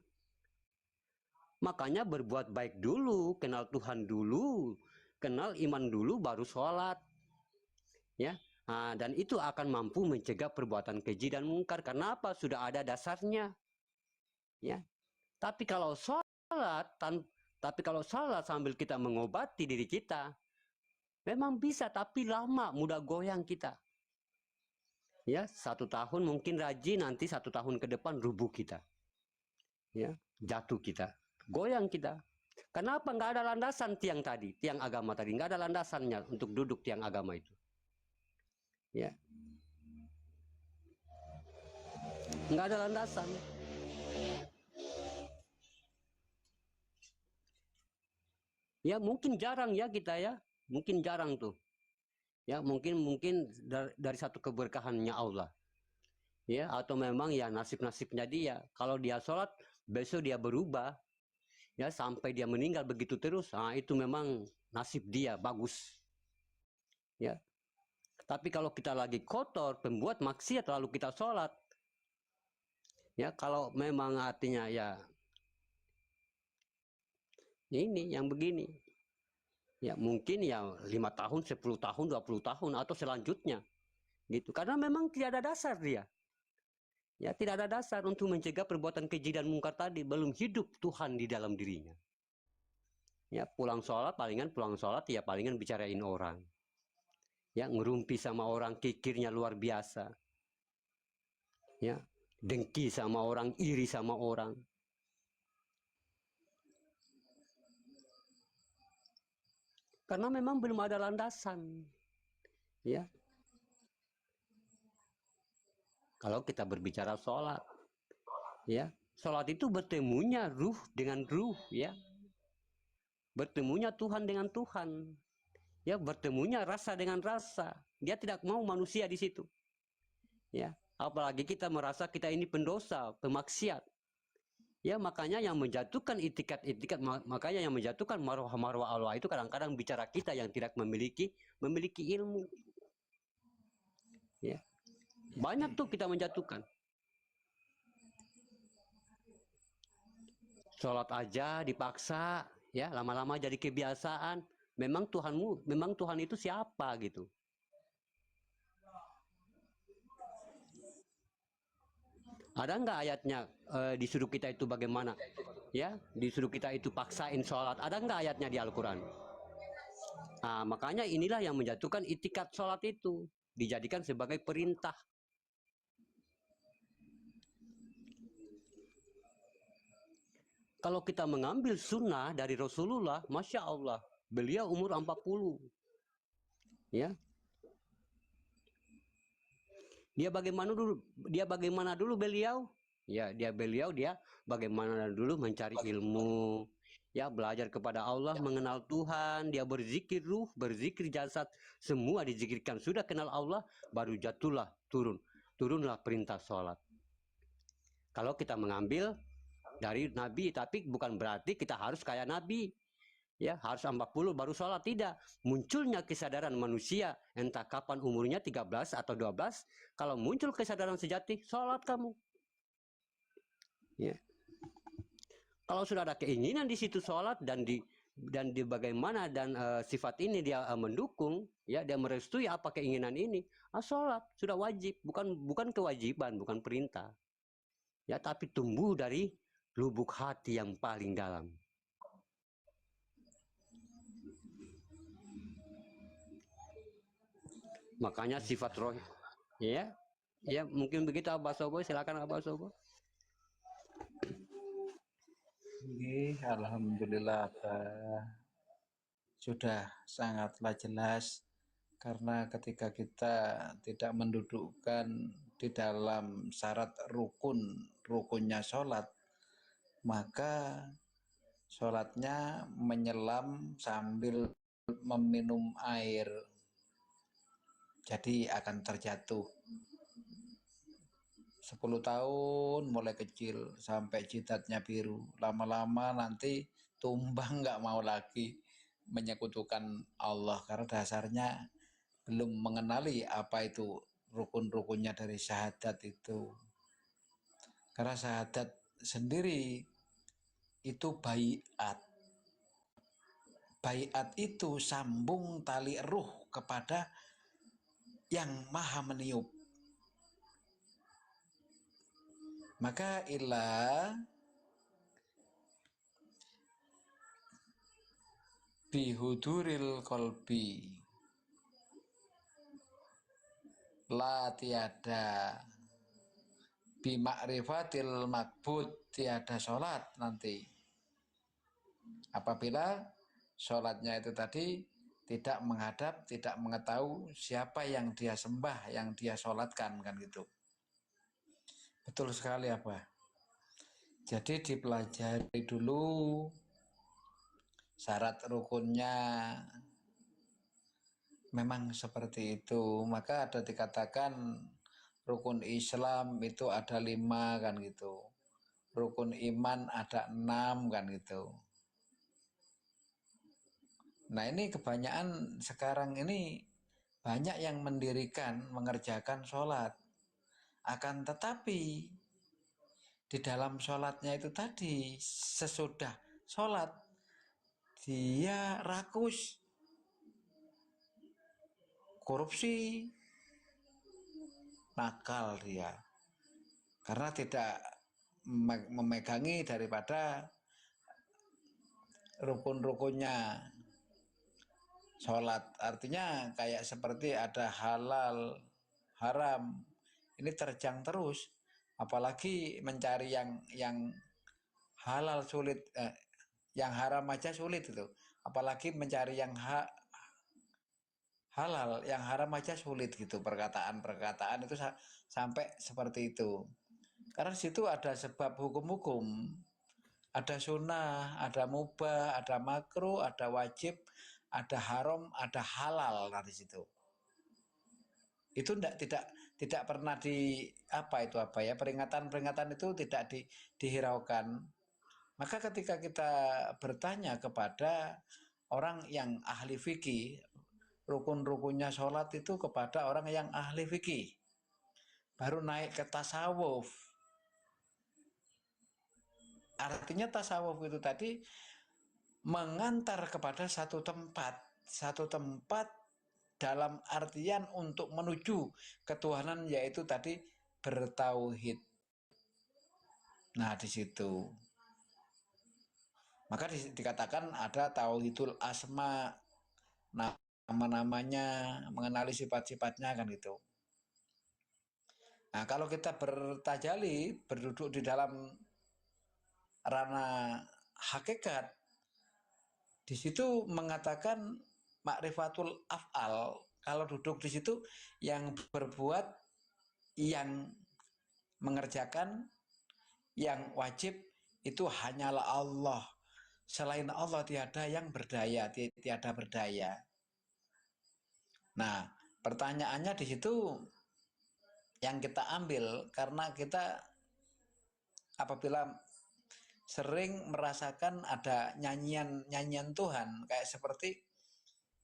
Makanya berbuat baik dulu, kenal Tuhan dulu, kenal iman dulu, baru sholat. Ya, dan itu akan mampu mencegah perbuatan keji dan mungkar. Karena apa? Sudah ada dasarnya. Ya, tapi kalau sholat sambil kita mengobati diri kita, memang bisa, tapi lama, mudah goyang kita. Ya, 1 tahun mungkin rajin, nanti 1 tahun ke depan rubuh kita. Ya, jatuh kita, goyang kita. Kenapa? Nggak ada landasan tiang agama tadi, nggak ada landasannya untuk duduk tiang agama itu. Ya, nggak ada landasan. Ya mungkin jarang ya kita, ya mungkin jarang tuh. Ya mungkin dari satu keberkahannya Allah. Ya, atau memang ya nasib-nasibnya dia. Kalau dia sholat, besok dia berubah, ya sampai dia meninggal begitu terus. Itu memang nasib dia bagus. Ya, tapi kalau kita lagi kotor, pembuat maksiat, lalu kita sholat, ya kalau memang artinya ya ini yang begini, ya mungkin ya 5 tahun, 10 tahun, 20 tahun atau selanjutnya, gitu. Karena memang tidak ada dasar dia. Ya, tidak ada dasar untuk mencegah perbuatan keji dan mungkar tadi. Belum hidup Tuhan di dalam dirinya. Ya, pulang sholat ya palingan bicarain orang. Ya, ngerumpi sama orang, kikirnya luar biasa. Ya, dengki sama orang, iri sama orang. Karena memang belum ada landasan. Ya. Kalau kita berbicara sholat, ya, sholat itu bertemunya ruh dengan ruh, ya. Bertemunya Tuhan dengan Tuhan. Ya, bertemunya rasa dengan rasa. Dia tidak mau manusia di situ. Ya, apalagi kita merasa kita ini pendosa, pemaksiat. Ya, makanya yang menjatuhkan itikat-itikat, makanya yang menjatuhkan marwah-marwah Allah itu kadang-kadang bicara kita yang tidak memiliki ilmu. Ya. Banyak tuh kita menjatuhkan. Sholat aja dipaksa, ya lama-lama jadi kebiasaan. Memang Tuhan itu siapa gitu? Ada nggak ayatnya disuruh kita itu bagaimana? Ya, disuruh kita itu paksain sholat. Ada nggak ayatnya di Al-Quran? Makanya inilah yang menjatuhkan itikat sholat itu. Dijadikan sebagai perintah. Kalau kita mengambil sunnah dari Rasulullah, Masya Allah, beliau umur 40. Ya, Dia bagaimana dulu beliau? Ya, dia bagaimana dulu mencari ilmu, ya belajar kepada Allah, mengenal Tuhan, dia berzikir ruh, berzikir jasad, semua dizikirkan. Sudah kenal Allah, baru turunlah perintah sholat. Kalau kita mengambil dari Nabi, tapi bukan berarti kita harus kayak Nabi. Ya, harus 40 baru sholat, tidak. Munculnya kesadaran manusia, entah kapan umurnya 13 atau 12, kalau muncul kesadaran sejati, sholat kamu. Ya. Kalau sudah ada keinginan di situ sholat dan di bagaimana dan sifat ini dia mendukung, ya dia merestui apa keinginan ini, sholat sudah wajib, bukan kewajiban, bukan perintah. Ya, tapi tumbuh dari lubuk hati yang paling dalam. Makanya sifat roh, ya, ya mungkin begitu Abah Sobo. Silakan Abah Sobo. Alhamdulillah sudah sangatlah jelas, karena ketika kita tidak mendudukkan di dalam syarat rukunnya sholat, maka sholatnya menyelam sambil meminum air, jadi akan terjatuh. 10 tahun mulai kecil sampai jidatnya biru, lama-lama nanti tumbang, nggak mau lagi menyekutukan Allah karena dasarnya belum mengenali apa itu rukun-rukunnya dari syahadat itu. Karena syahadat sendiri itu baiat. Baiat itu sambung tali ruh kepada yang maha meniup. Maka ilah bihuduril kolbi, la tiada bimakrifatil makbud, tiada sholat nanti apabila sholatnya itu tadi tidak menghadap, tidak mengetahui siapa yang dia sembah, yang dia sholatkan, kan gitu. Betul sekali apa. Jadi dipelajari dulu syarat rukunnya, memang seperti itu. Maka ada dikatakan rukun Islam itu ada 5, kan gitu. Rukun iman ada 6, kan gitu. Nah ini kebanyakan sekarang ini banyak yang mendirikan, mengerjakan sholat. Akan tetapi di dalam sholatnya itu tadi, sesudah sholat dia rakus, korupsi, nakal dia, karena tidak memegangi daripada rukun-rukunnya sholat. Artinya kayak seperti ada halal, haram, ini terjang terus. Apalagi mencari yang halal sulit, yang haram aja sulit itu. Apalagi mencari yang halal, yang haram aja sulit gitu. Perkataan itu sampai seperti itu. Karena di situ ada sebab hukum-hukum, ada sunnah, ada mubah, ada makruh, ada wajib, ada haram, ada halal dari situ. Itu tidak pernah peringatan itu tidak dihiraukan. Maka ketika kita bertanya kepada orang yang ahli fikih, rukun-rukunnya sholat itu kepada orang yang ahli fikih, baru naik ke tasawuf. Artinya tasawuf itu tadi mengantar kepada satu tempat dalam artian untuk menuju ketuhanan, yaitu tadi bertauhid. Nah di situ maka dikatakan ada tauhidul asma, nama-namanya, mengenali sifat-sifatnya, kan gitu. Nah kalau kita bertajali, berduduk di dalam ranah hakikat, di situ mengatakan makrifatul af'al. Kalau duduk di situ, yang berbuat, yang mengerjakan, yang wajib itu hanyalah Allah. Selain Allah tiada yang berdaya, tiada berdaya. Nah, pertanyaannya di situ yang kita ambil, karena kita apabila sering merasakan ada nyanyian Tuhan, kayak seperti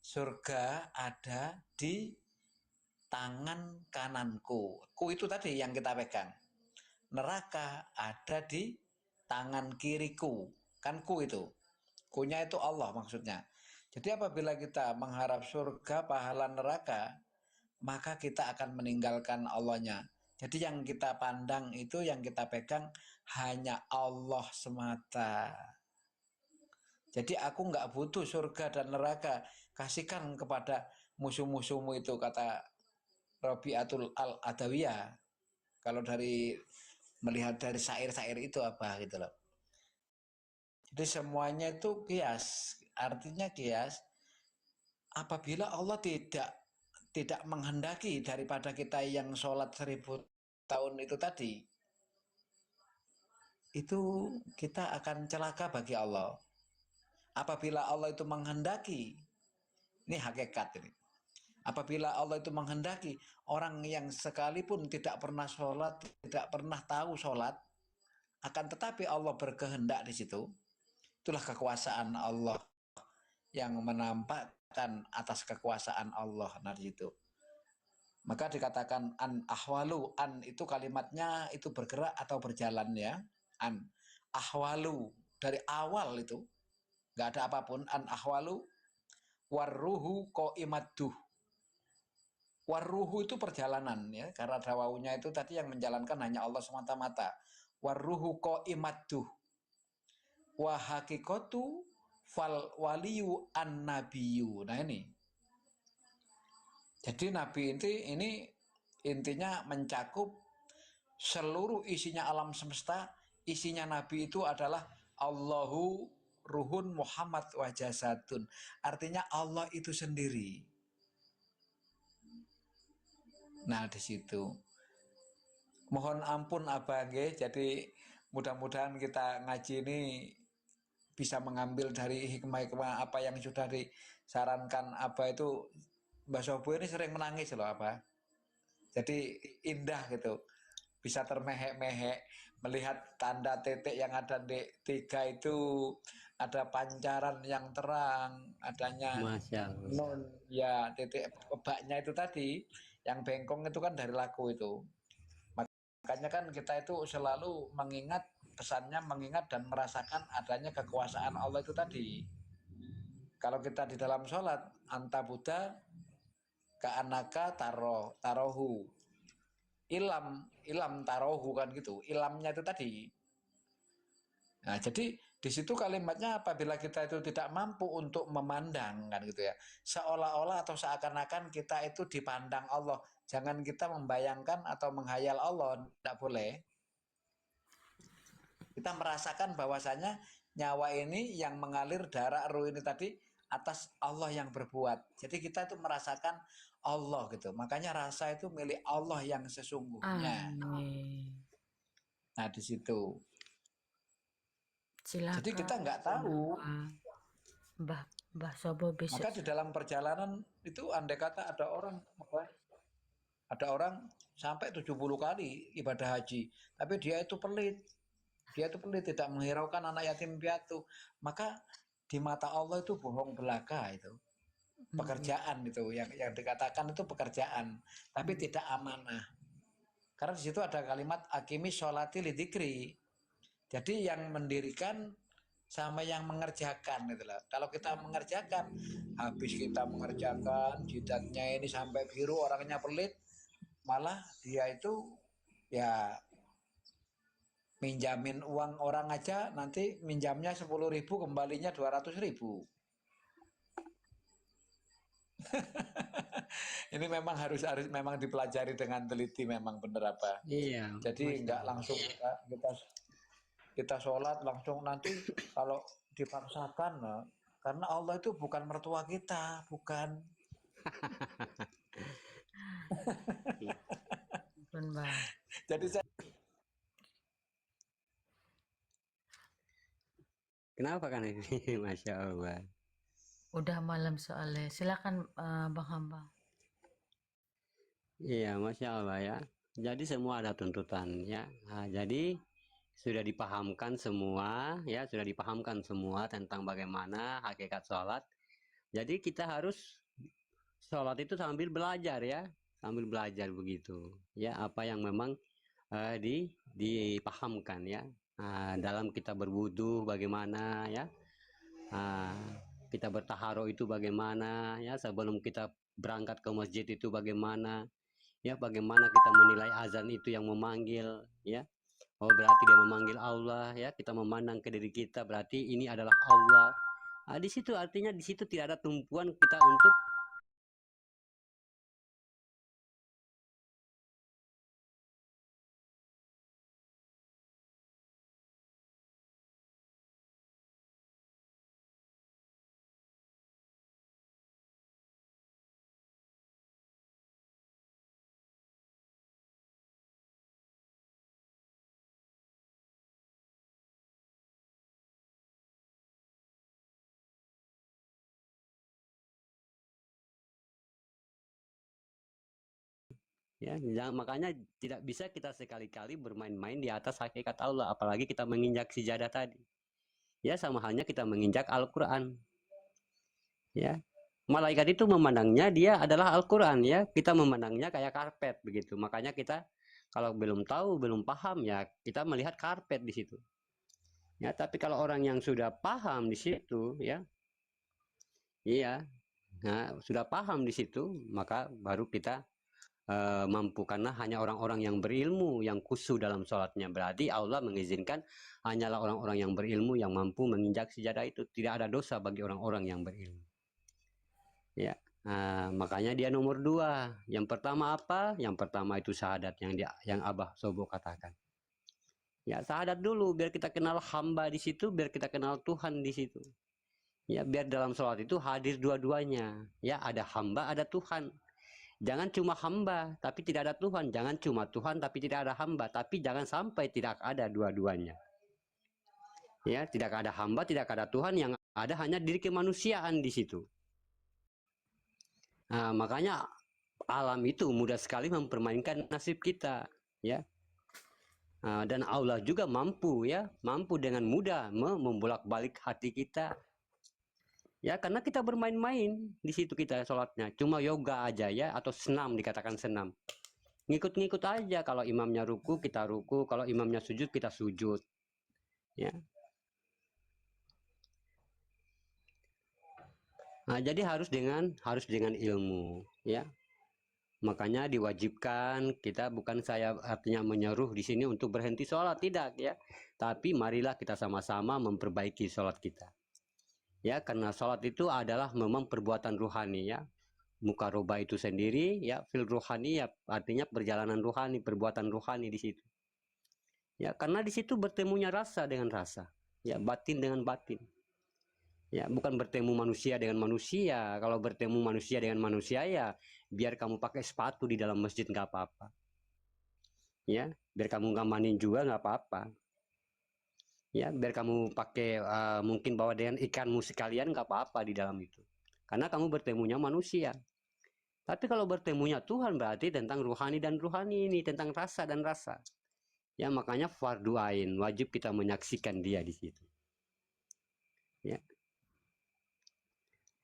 surga ada di tangan kananku. Ku itu tadi yang kita pegang. Neraka ada di tangan kiriku. Kan ku itu. Kunya itu Allah maksudnya. Jadi apabila kita mengharap surga, pahala neraka, maka kita akan meninggalkan Allahnya. Jadi yang kita pandang itu, yang kita pegang hanya Allah semata. Jadi aku nggak butuh surga dan neraka. Kasihkan kepada musuh-musuhmu itu, kata Rabi'atul Al-Adawiyah. Kalau dari melihat dari syair-syair itu apa gitu loh. Jadi semuanya itu kias. Artinya kias apabila Allah tidak menghendaki daripada kita yang sholat 1000 tahun itu tadi, itu kita akan celaka bagi Allah. Apabila Allah itu menghendaki, ini hakikat ini. Apabila Allah itu menghendaki orang yang sekalipun tidak pernah sholat, tidak pernah tahu sholat, akan tetapi Allah berkehendak di situ, itulah kekuasaan Allah yang menampakkan atas kekuasaan Allah. Nah di situ. Maka dikatakan an ahwalu, an itu kalimatnya itu bergerak atau berjalan ya. An ahwalu dari awal itu nggak ada apapun. An ahwalu warruhu qaimadduh. Warruhu itu perjalanan ya, karena ada wawunya itu tadi yang menjalankan hanya Allah semata-mata. Warruhu qaimadduh. Wa haqiqatu fal waliyu an nabiyyu. Nah ini. Jadi nabi ini intinya mencakup seluruh isinya alam semesta. Isinya nabi itu adalah Allahu ruhun Muhammad wa jasadun. Artinya Allah itu sendiri. Nah di situ. Mohon ampun Abang ya. Jadi mudah-mudahan kita ngaji ini bisa mengambil dari hikmah-hikmah apa yang sudah disarankan Abah itu. Mbak Sobo ini sering menangis loh Abah. Jadi indah gitu. Bisa termehek-mehek melihat tanda titik yang ada di 3 itu, ada pancaran yang terang, adanya Masya Allah. nun ya, titik baknya itu tadi yang bengkong itu kan dari lagu itu. Makanya kan kita itu selalu mengingat pesannya, mengingat dan merasakan adanya kekuasaan Allah itu tadi. Kalau kita di dalam sholat anta Buddha ka'anaka tarohu ilam tarohu kan gitu, ilamnya itu tadi. Nah jadi di situ kalimatnya apabila kita itu tidak mampu untuk memandang kan gitu ya, seolah-olah atau seakan-akan kita itu dipandang Allah. Jangan kita membayangkan atau menghayal Allah, tidak boleh. Kita merasakan bahwasanya nyawa ini yang mengalir darah ruh ini tadi atas Allah yang berbuat. Jadi kita itu merasakan Allah gitu. Makanya rasa itu milik Allah yang sesungguhnya. Amin. Nah di situ. Silakan. Jadi kita nggak tahu. Mbah Sobo bisa. Maka di dalam perjalanan itu andai kata ada orang sampai 70 kali ibadah haji, tapi dia itu pelit. Dia itu pelit, tidak menghiraukan anak yatim piatu. Maka di mata Allah itu bohong belaka itu. Pekerjaan itu yang dikatakan itu pekerjaan, tapi tidak amanah. Karena di situ ada kalimat akimi sholati lidzikri. Jadi yang mendirikan sama yang mengerjakan gitu loh. Kalau kita mengerjakan, habis kita mengerjakan jidatnya ini sampai biru, orangnya pelit, malah dia itu ya minjamin uang orang aja nanti minjamnya 10.000 kembalinya 200.000. Ini memang harus memang dipelajari dengan teliti memang bener apa. Iya. Jadi nggak langsung kita sholat langsung nanti kalau dipaksakan, nah, karena Allah itu bukan mertua kita, bukan. Jadi saya Kenapa kan ini? Masya Allah. Udah malam soalnya. Silakan Bang Hamba. Iya, Masya Allah ya. Jadi semua ada tuntutan ya. Nah, jadi sudah dipahamkan semua ya, sudah dipahamkan semua tentang bagaimana hakikat sholat. Jadi kita harus sholat itu sambil belajar ya, sambil belajar begitu ya, apa yang memang dipahamkan ya. Nah, dalam kita berwudu bagaimana ya, kita bertaharah itu bagaimana ya, sebelum kita berangkat ke masjid itu bagaimana ya, bagaimana kita menilai azan itu yang memanggil ya. Oh berarti dia memanggil Allah ya, kita memandang ke diri kita berarti ini adalah Allah. Nah, di situ artinya di situ tidak ada tumpuan kita untuk Ya, makanya tidak bisa kita sekali-kali bermain-main di atas hakikat Allah, apalagi kita menginjak sejadah tadi. Ya, sama halnya kita menginjak Al-Qur'an. Ya. Malaikat itu memandangnya dia adalah Al-Qur'an ya. Kita memandangnya kayak karpet begitu. Makanya kita kalau belum tahu, belum paham ya, kita melihat karpet di situ. Ya, tapi kalau orang yang sudah paham di situ ya, iya. Nah, sudah paham di situ, maka baru kita mampu, karena hanya orang-orang yang berilmu yang khusyuk dalam sholatnya. Berarti Allah mengizinkan hanyalah orang-orang yang berilmu yang mampu menginjak sejadah itu. Tidak ada dosa bagi orang-orang yang berilmu. Ya, makanya dia nomor 2. Yang pertama apa? Yang pertama itu syahadat yang Abah Sobo katakan. Ya, syahadat dulu biar kita kenal hamba di situ, biar kita kenal Tuhan di situ. Ya, biar dalam sholat itu hadir dua-duanya. Ya, ada hamba, ada Tuhan. Jangan cuma hamba, tapi tidak ada Tuhan. Jangan cuma Tuhan, tapi tidak ada hamba. Tapi jangan sampai tidak ada dua-duanya. Ya, tidak ada hamba, tidak ada Tuhan, yang ada hanya diri kemanusiaan di situ. Nah, makanya alam itu mudah sekali mempermainkan nasib kita, ya. Dan Allah juga mampu, ya, mampu dengan mudah membolak-balik hati kita. Ya, karena kita bermain-main di situ kita sholatnya. Cuma yoga aja ya, atau senam, dikatakan senam. Ngikut-ngikut aja, kalau imamnya ruku kita ruku, kalau imamnya sujud kita sujud. Ya. Nah, jadi harus dengan ilmu, ya. Makanya diwajibkan kita, bukan saya artinya menyeruh di sini untuk berhenti sholat, tidak ya. Tapi marilah kita sama-sama memperbaiki sholat kita. Ya, karena sholat itu adalah memang perbuatan ruhani ya. Mukaroba itu sendiri ya, fil ruhani ya, artinya perjalanan ruhani, perbuatan ruhani di situ. Ya, karena di situ bertemunya rasa dengan rasa, ya, batin dengan batin. Ya, bukan bertemu manusia dengan manusia. Kalau bertemu manusia dengan manusia ya, biar kamu pakai sepatu di dalam masjid nggak apa-apa. Ya, biar kamu nggak manin juga nggak apa-apa. Ya, biar kamu pakai mungkin bawa dengan ikanmu sekalian nggak apa-apa di dalam itu. Karena kamu bertemunya manusia. Tapi kalau bertemunya Tuhan berarti tentang ruhani dan ruhani ini, tentang rasa dan rasa. Ya, makanya fardu ain, wajib kita menyaksikan dia di situ. Ya.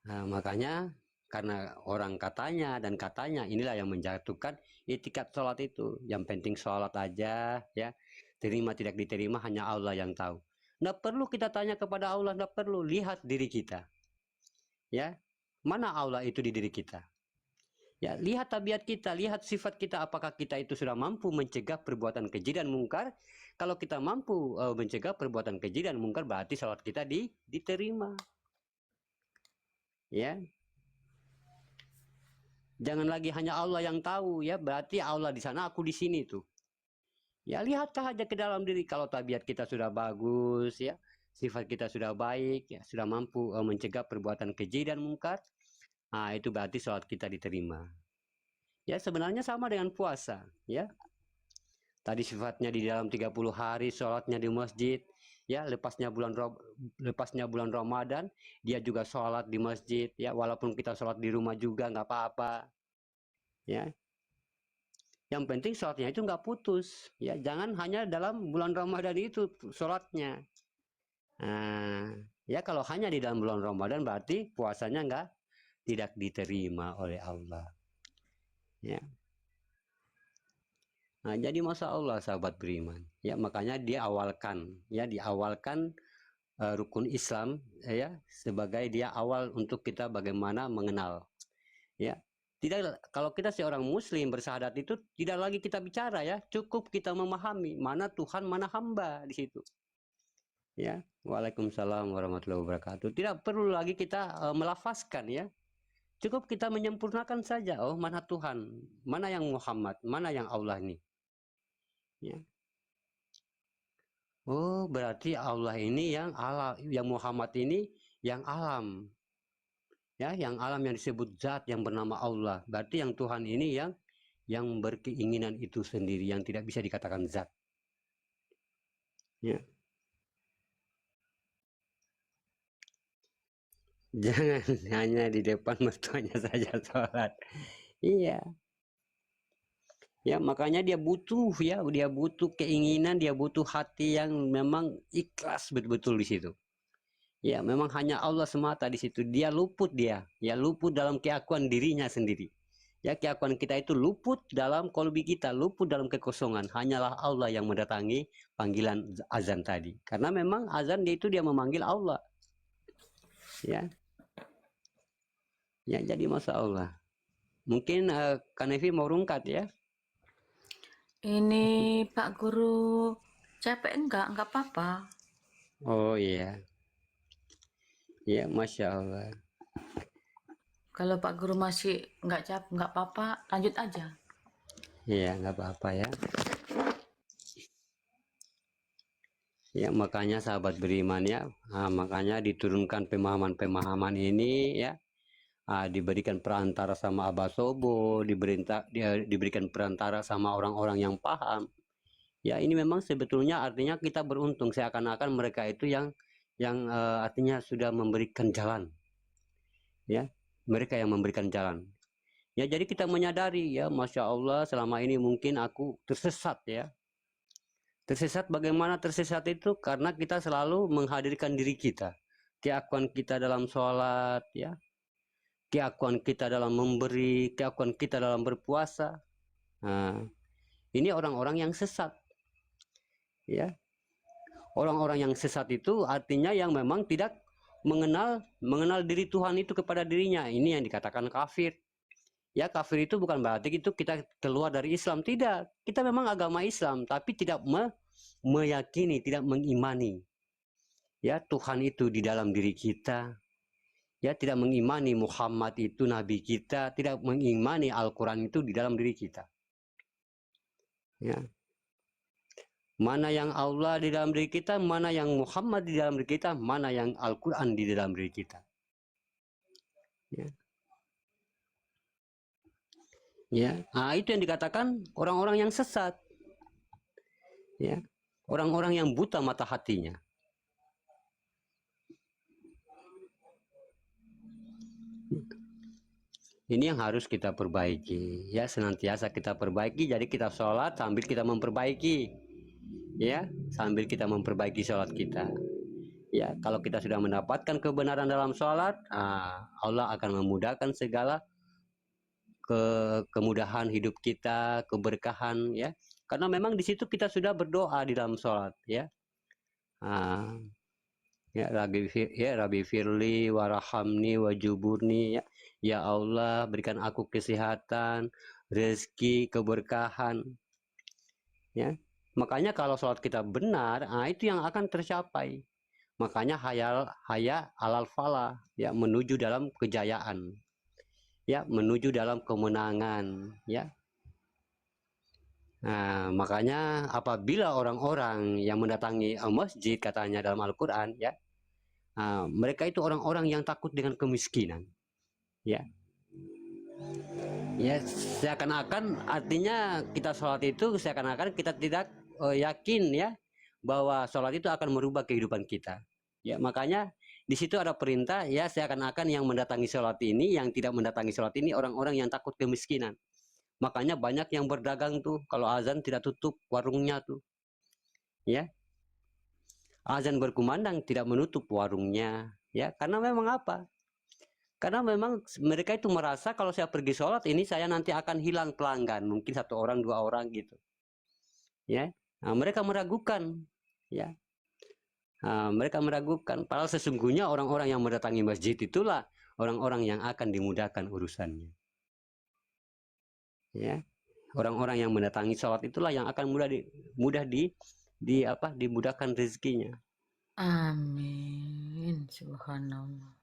Nah, makanya karena orang katanya dan katanya inilah yang menjatuhkan itikat sholat itu. Yang penting sholat aja ya. Terima tidak diterima hanya Allah yang tahu. Nggak perlu kita tanya kepada Allah, nggak perlu. Lihat diri kita. Ya, mana Allah itu di diri kita? Ya, lihat tabiat kita, lihat sifat kita, apakah kita itu sudah mampu mencegah perbuatan keji dan mungkar. Kalau kita mampu mencegah perbuatan keji dan mungkar, berarti sholat kita diterima. Ya, jangan lagi hanya Allah yang tahu ya, berarti Allah di sana, aku di sini tuh. Ya, lihatkah aja ke dalam diri, kalau tabiat kita sudah bagus ya, sifat kita sudah baik ya, sudah mampu mencegah perbuatan keji dan mungkar. Nah, itu berarti sholat kita diterima. Ya, sebenarnya sama dengan puasa ya. Tadi sifatnya di dalam 30 hari sholatnya di masjid. Ya, lepasnya bulan Ramadan, dia juga sholat di masjid. Ya, walaupun kita sholat di rumah juga nggak apa-apa. Ya, yang penting sholatnya itu nggak putus. Ya, jangan hanya dalam bulan Ramadan itu sholatnya. Nah, ya kalau hanya di dalam bulan Ramadan berarti puasanya tidak diterima oleh Allah. Ya. Nah, jadi Masya Allah sahabat beriman. Ya, makanya diawalkan rukun Islam ya, sebagai dia awal untuk kita bagaimana mengenal. Ya. Tidak, kalau kita seorang muslim bersyahadat itu tidak lagi kita bicara ya, cukup kita memahami mana Tuhan, mana hamba di situ. Ya. Waalaikumsalam warahmatullahi wabarakatuh. Tidak perlu lagi kita melafazkan ya. Cukup kita menyempurnakan saja, oh mana Tuhan, mana yang Muhammad, mana yang Allah nih. Ya. Oh, berarti Allah ini yang alam, yang Muhammad ini yang alam. Ya, yang alam yang disebut zat yang bernama Allah. Berarti yang Tuhan ini yang berkeinginan itu sendiri, yang tidak bisa dikatakan zat. Ya. Jangan hanya di depan mertuanya saja sholat. Iya. Ya, makanya dia butuh keinginan, dia butuh hati yang memang ikhlas betul-betul di situ. Ya, memang hanya Allah semata di situ. Dia luput luput dalam keakuan dirinya sendiri. Ya, keakuan kita itu luput dalam kolbi kita, luput dalam kekosongan. Hanyalah Allah yang mendatangi panggilan azan tadi. Karena memang azan dia memanggil Allah. Ya. Ya, jadi Masya Allah. Mungkin Kanevi mau rungkat ya. Ini Pak Guru capek enggak apa-apa. Oh iya. Ya, Masya Allah. Kalau Pak Guru masih enggak capek, enggak apa-apa, lanjut aja. Iya, nggak apa-apa ya. Ya, makanya sahabat beriman ya, makanya diturunkan pemahaman-pemahaman ini ya, diberikan perantara sama Abah Sobo, diberikan perantara sama orang-orang yang paham. Ya, ini memang sebetulnya artinya kita beruntung, seakan-akan mereka itu yang artinya sudah memberikan jalan. Ya, mereka yang memberikan jalan. Ya, jadi kita menyadari ya, Masya Allah, selama ini mungkin aku tersesat ya. Tersesat, bagaimana tersesat itu? Karena kita selalu menghadirkan diri kita. Keakuan kita dalam sholat ya. Keakuan kita dalam memberi, keakuan kita dalam berpuasa. Nah, ini orang-orang yang sesat. Ya. Orang-orang yang sesat itu artinya yang memang tidak mengenal diri Tuhan itu kepada dirinya. Ini yang dikatakan kafir. Ya, kafir itu bukan berarti itu kita keluar dari Islam, tidak. Kita memang agama Islam, tapi tidak meyakini, tidak mengimani ya Tuhan itu di dalam diri kita. Ya, tidak mengimani Muhammad itu nabi kita, tidak mengimani Al-Qur'an itu di dalam diri kita. Ya. Mana yang Allah di dalam diri kita, mana yang Muhammad di dalam diri kita, mana yang Al-Qur'an di dalam diri kita. Ya. Ya, itu yang dikatakan orang-orang yang sesat. Ya. Orang-orang yang buta mata hatinya. Ini yang harus kita perbaiki ya, senantiasa kita perbaiki. Jadi kita sholat sambil kita memperbaiki ya, sambil kita memperbaiki sholat kita ya. Kalau kita sudah mendapatkan kebenaran dalam sholat, Allah akan memudahkan segala kemudahan hidup kita, keberkahan ya, karena memang di situ kita sudah berdoa di dalam sholat ya. Ya Rabbi firli warahamni wajuburni ya. Ya Allah, berikan aku kesehatan, rezeki, keberkahan. Ya. Makanya kalau sholat kita benar, itu yang akan tercapai. Makanya haya alal falah, ya, menuju dalam kejayaan. Ya, menuju dalam kemenangan, ya. Nah, makanya apabila orang-orang yang mendatangi masjid katanya dalam Al-Qur'an ya, mereka itu orang-orang yang takut dengan kemiskinan. Ya. Ya, seakan-akan artinya kita sholat itu seakan-akan kita tidak yakin ya bahwa sholat itu akan merubah kehidupan kita. Ya, makanya di situ ada perintah ya, seakan-akan yang mendatangi sholat ini, yang tidak mendatangi sholat ini orang-orang yang takut kemiskinan. Makanya banyak yang berdagang tuh kalau azan tidak tutup warungnya tuh. Ya. Azan berkumandang tidak menutup warungnya ya, karena memang apa? Karena memang mereka itu merasa kalau saya pergi sholat ini saya nanti akan hilang pelanggan, mungkin 1 orang 2 orang gitu ya. Mereka meragukan ya. Mereka meragukan, padahal sesungguhnya orang-orang yang mendatangi masjid itulah orang-orang yang akan dimudahkan urusannya ya. Orang-orang yang mendatangi sholat itulah yang akan dimudahkan rezekinya. Amin. Subhanallah.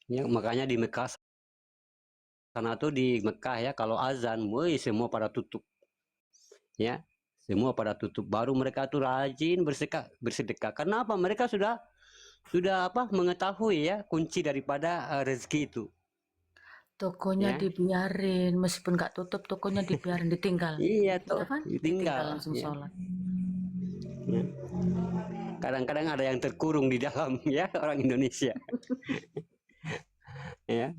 Ya, makanya di Mekah sana tuh, di Mekah ya, kalau azan, semua pada tutup. Ya, semua pada tutup. Baru mereka tuh rajin bersedekah. Karena apa? Mereka sudah mengetahui ya kunci daripada rezeki itu. Tokonya Ya. dibiarin, meskipun nggak tutup, tokonya dibiarin, ditinggal. Iya Gitu toh, kan? ditinggal langsung ya. sholat. Ya. Kadang-kadang ada yang terkurung di dalam ya, orang Indonesia. Ya.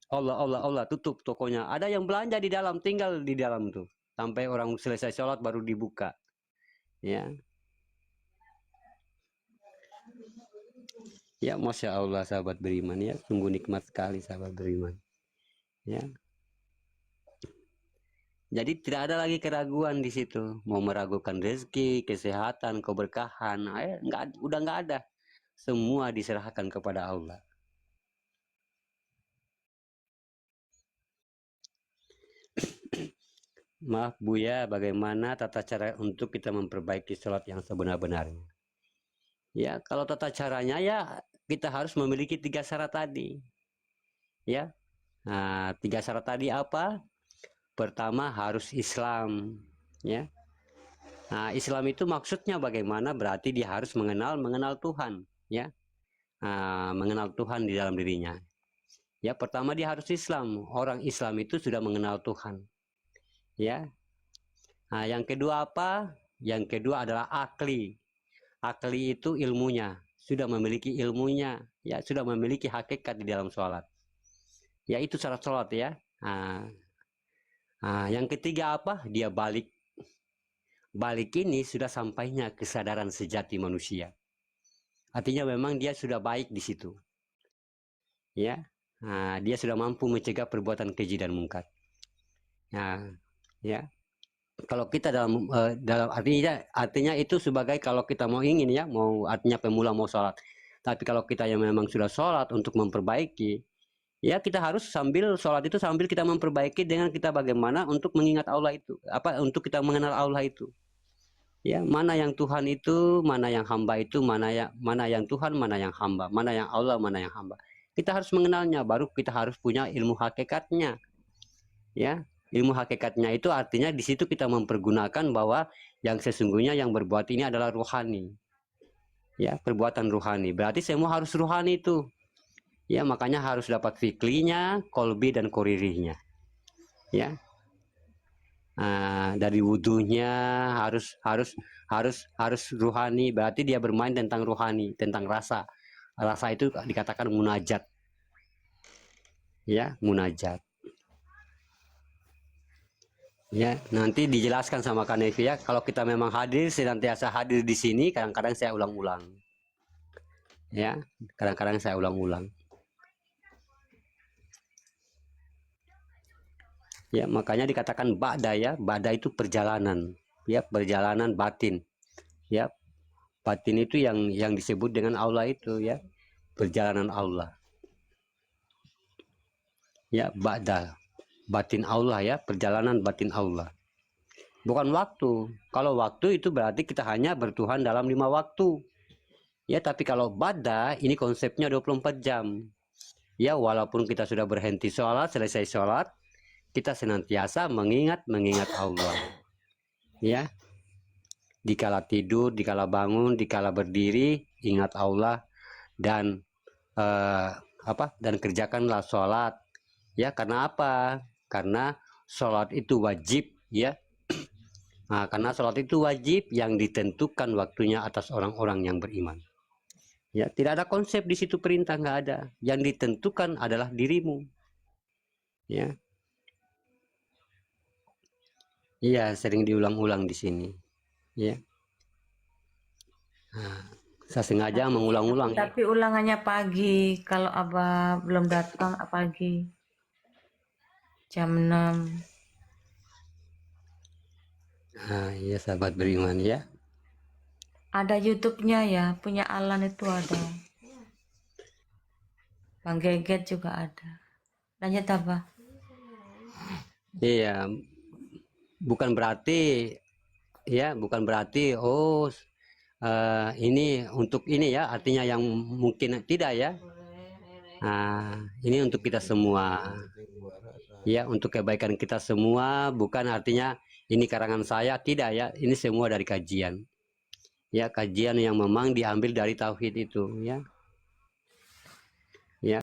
Allah, Allah, Allah, tutup tokonya. Ada yang belanja di dalam, tinggal di dalam tuh. Sampai orang selesai sholat baru dibuka. Ya, ya, Masya Allah sahabat beriman ya. Sungguh nikmat sekali sahabat beriman. Ya, jadi tidak ada lagi keraguan di situ. Mau meragukan rezeki, kesehatan, keberkahan, udah nggak ada. Semua diserahkan kepada Allah. Maaf Buya, bagaimana tata cara untuk kita memperbaiki sholat yang sebenar-benarnya? Ya, kalau tata caranya ya kita harus memiliki 3 syarat tadi. Ya, nah 3 syarat tadi apa? Pertama harus Islam. Ya, nah Islam itu maksudnya bagaimana? Berarti dia harus mengenal Tuhan. Ya, nah, mengenal Tuhan di dalam dirinya. Ya, pertama dia harus Islam. Orang Islam itu sudah mengenal Tuhan. Ya, nah yang kedua apa? Yang kedua adalah akli. Akli itu ilmunya, sudah memiliki ilmunya, ya sudah memiliki hakikat di dalam sholat. Ya itu syarat sholat ya. Nah, yang ketiga apa? Dia balik. Balik ini sudah sampainya kesadaran sejati manusia. Artinya memang dia sudah baik di situ. Ya, nah, dia sudah mampu mencegah perbuatan keji dan mungkar. Nah, ya. Kalau kita dalam artinya itu sebagai kalau kita mau ingin ya, mau artinya pemula mau sholat. Tapi kalau kita yang memang sudah sholat untuk memperbaiki, ya kita harus sambil sholat itu sambil kita memperbaiki dengan kita bagaimana untuk mengingat Allah itu, apa untuk kita mengenal Allah itu. Ya, mana yang Tuhan itu, mana yang hamba itu, mana yang Tuhan, mana yang hamba, mana yang Allah, mana yang hamba. Kita harus mengenalnya, baru kita harus punya ilmu hakikatnya. Ya, ilmu hakikatnya itu artinya di situ kita mempergunakan bahwa yang sesungguhnya yang berbuat ini adalah rohani. Ya, perbuatan rohani. Berarti semua harus rohani itu. Ya, makanya harus dapat fiklinya, kolbi dan koririhnya. Ya. Dari wudhunya harus rohani, berarti dia bermain tentang rohani, tentang rasa. Rasa itu dikatakan munajat. Ya, munajat. Ya, nanti dijelaskan sama Kak Nevi ya. Kalau kita memang hadir, senantiasa hadir di sini, kadang-kadang saya ulang-ulang. Ya, kadang-kadang saya ulang-ulang. Ya, makanya dikatakan ba'da ya. Ba'da itu perjalanan. Ya, perjalanan batin. Ya, batin itu yang disebut dengan Allah itu ya. Perjalanan Allah. Ya, ba'da. Batin Allah ya, perjalanan batin Allah. Bukan waktu. Kalau waktu itu berarti kita hanya bertuhan dalam 5 waktu. Ya, tapi kalau ba'da ini konsepnya 24 jam. Ya, walaupun kita sudah berhenti sholat, selesai sholat, kita senantiasa mengingat Allah. Ya, dikala tidur, dikala bangun, dikala berdiri, ingat Allah dan dan kerjakanlah sholat. Ya, karena apa? Karena sholat itu wajib, ya. Nah, karena sholat itu wajib yang ditentukan waktunya atas orang-orang yang beriman. Ya, tidak ada konsep di situ perintah, nggak ada. Yang ditentukan adalah dirimu. Ya. Iya, sering diulang-ulang di sini. Ya. Nah, saya sengaja mengulang-ulang. Tapi ulangannya pagi, kalau Abah belum datang pagi. Jam 6. Nah, iya sahabat beriman ya. Ada YouTube-nya ya, punya Alan itu ada. Bang Geget juga ada. Lanjut Abah. Iya, bukan berarti ini untuk ini ya, artinya yang mungkin tidak ya. Nah, ini untuk kita semua. Ya, untuk kebaikan kita semua, bukan artinya ini karangan saya, tidak ya. Ini semua dari kajian. Ya, kajian yang memang diambil dari tauhid itu ya.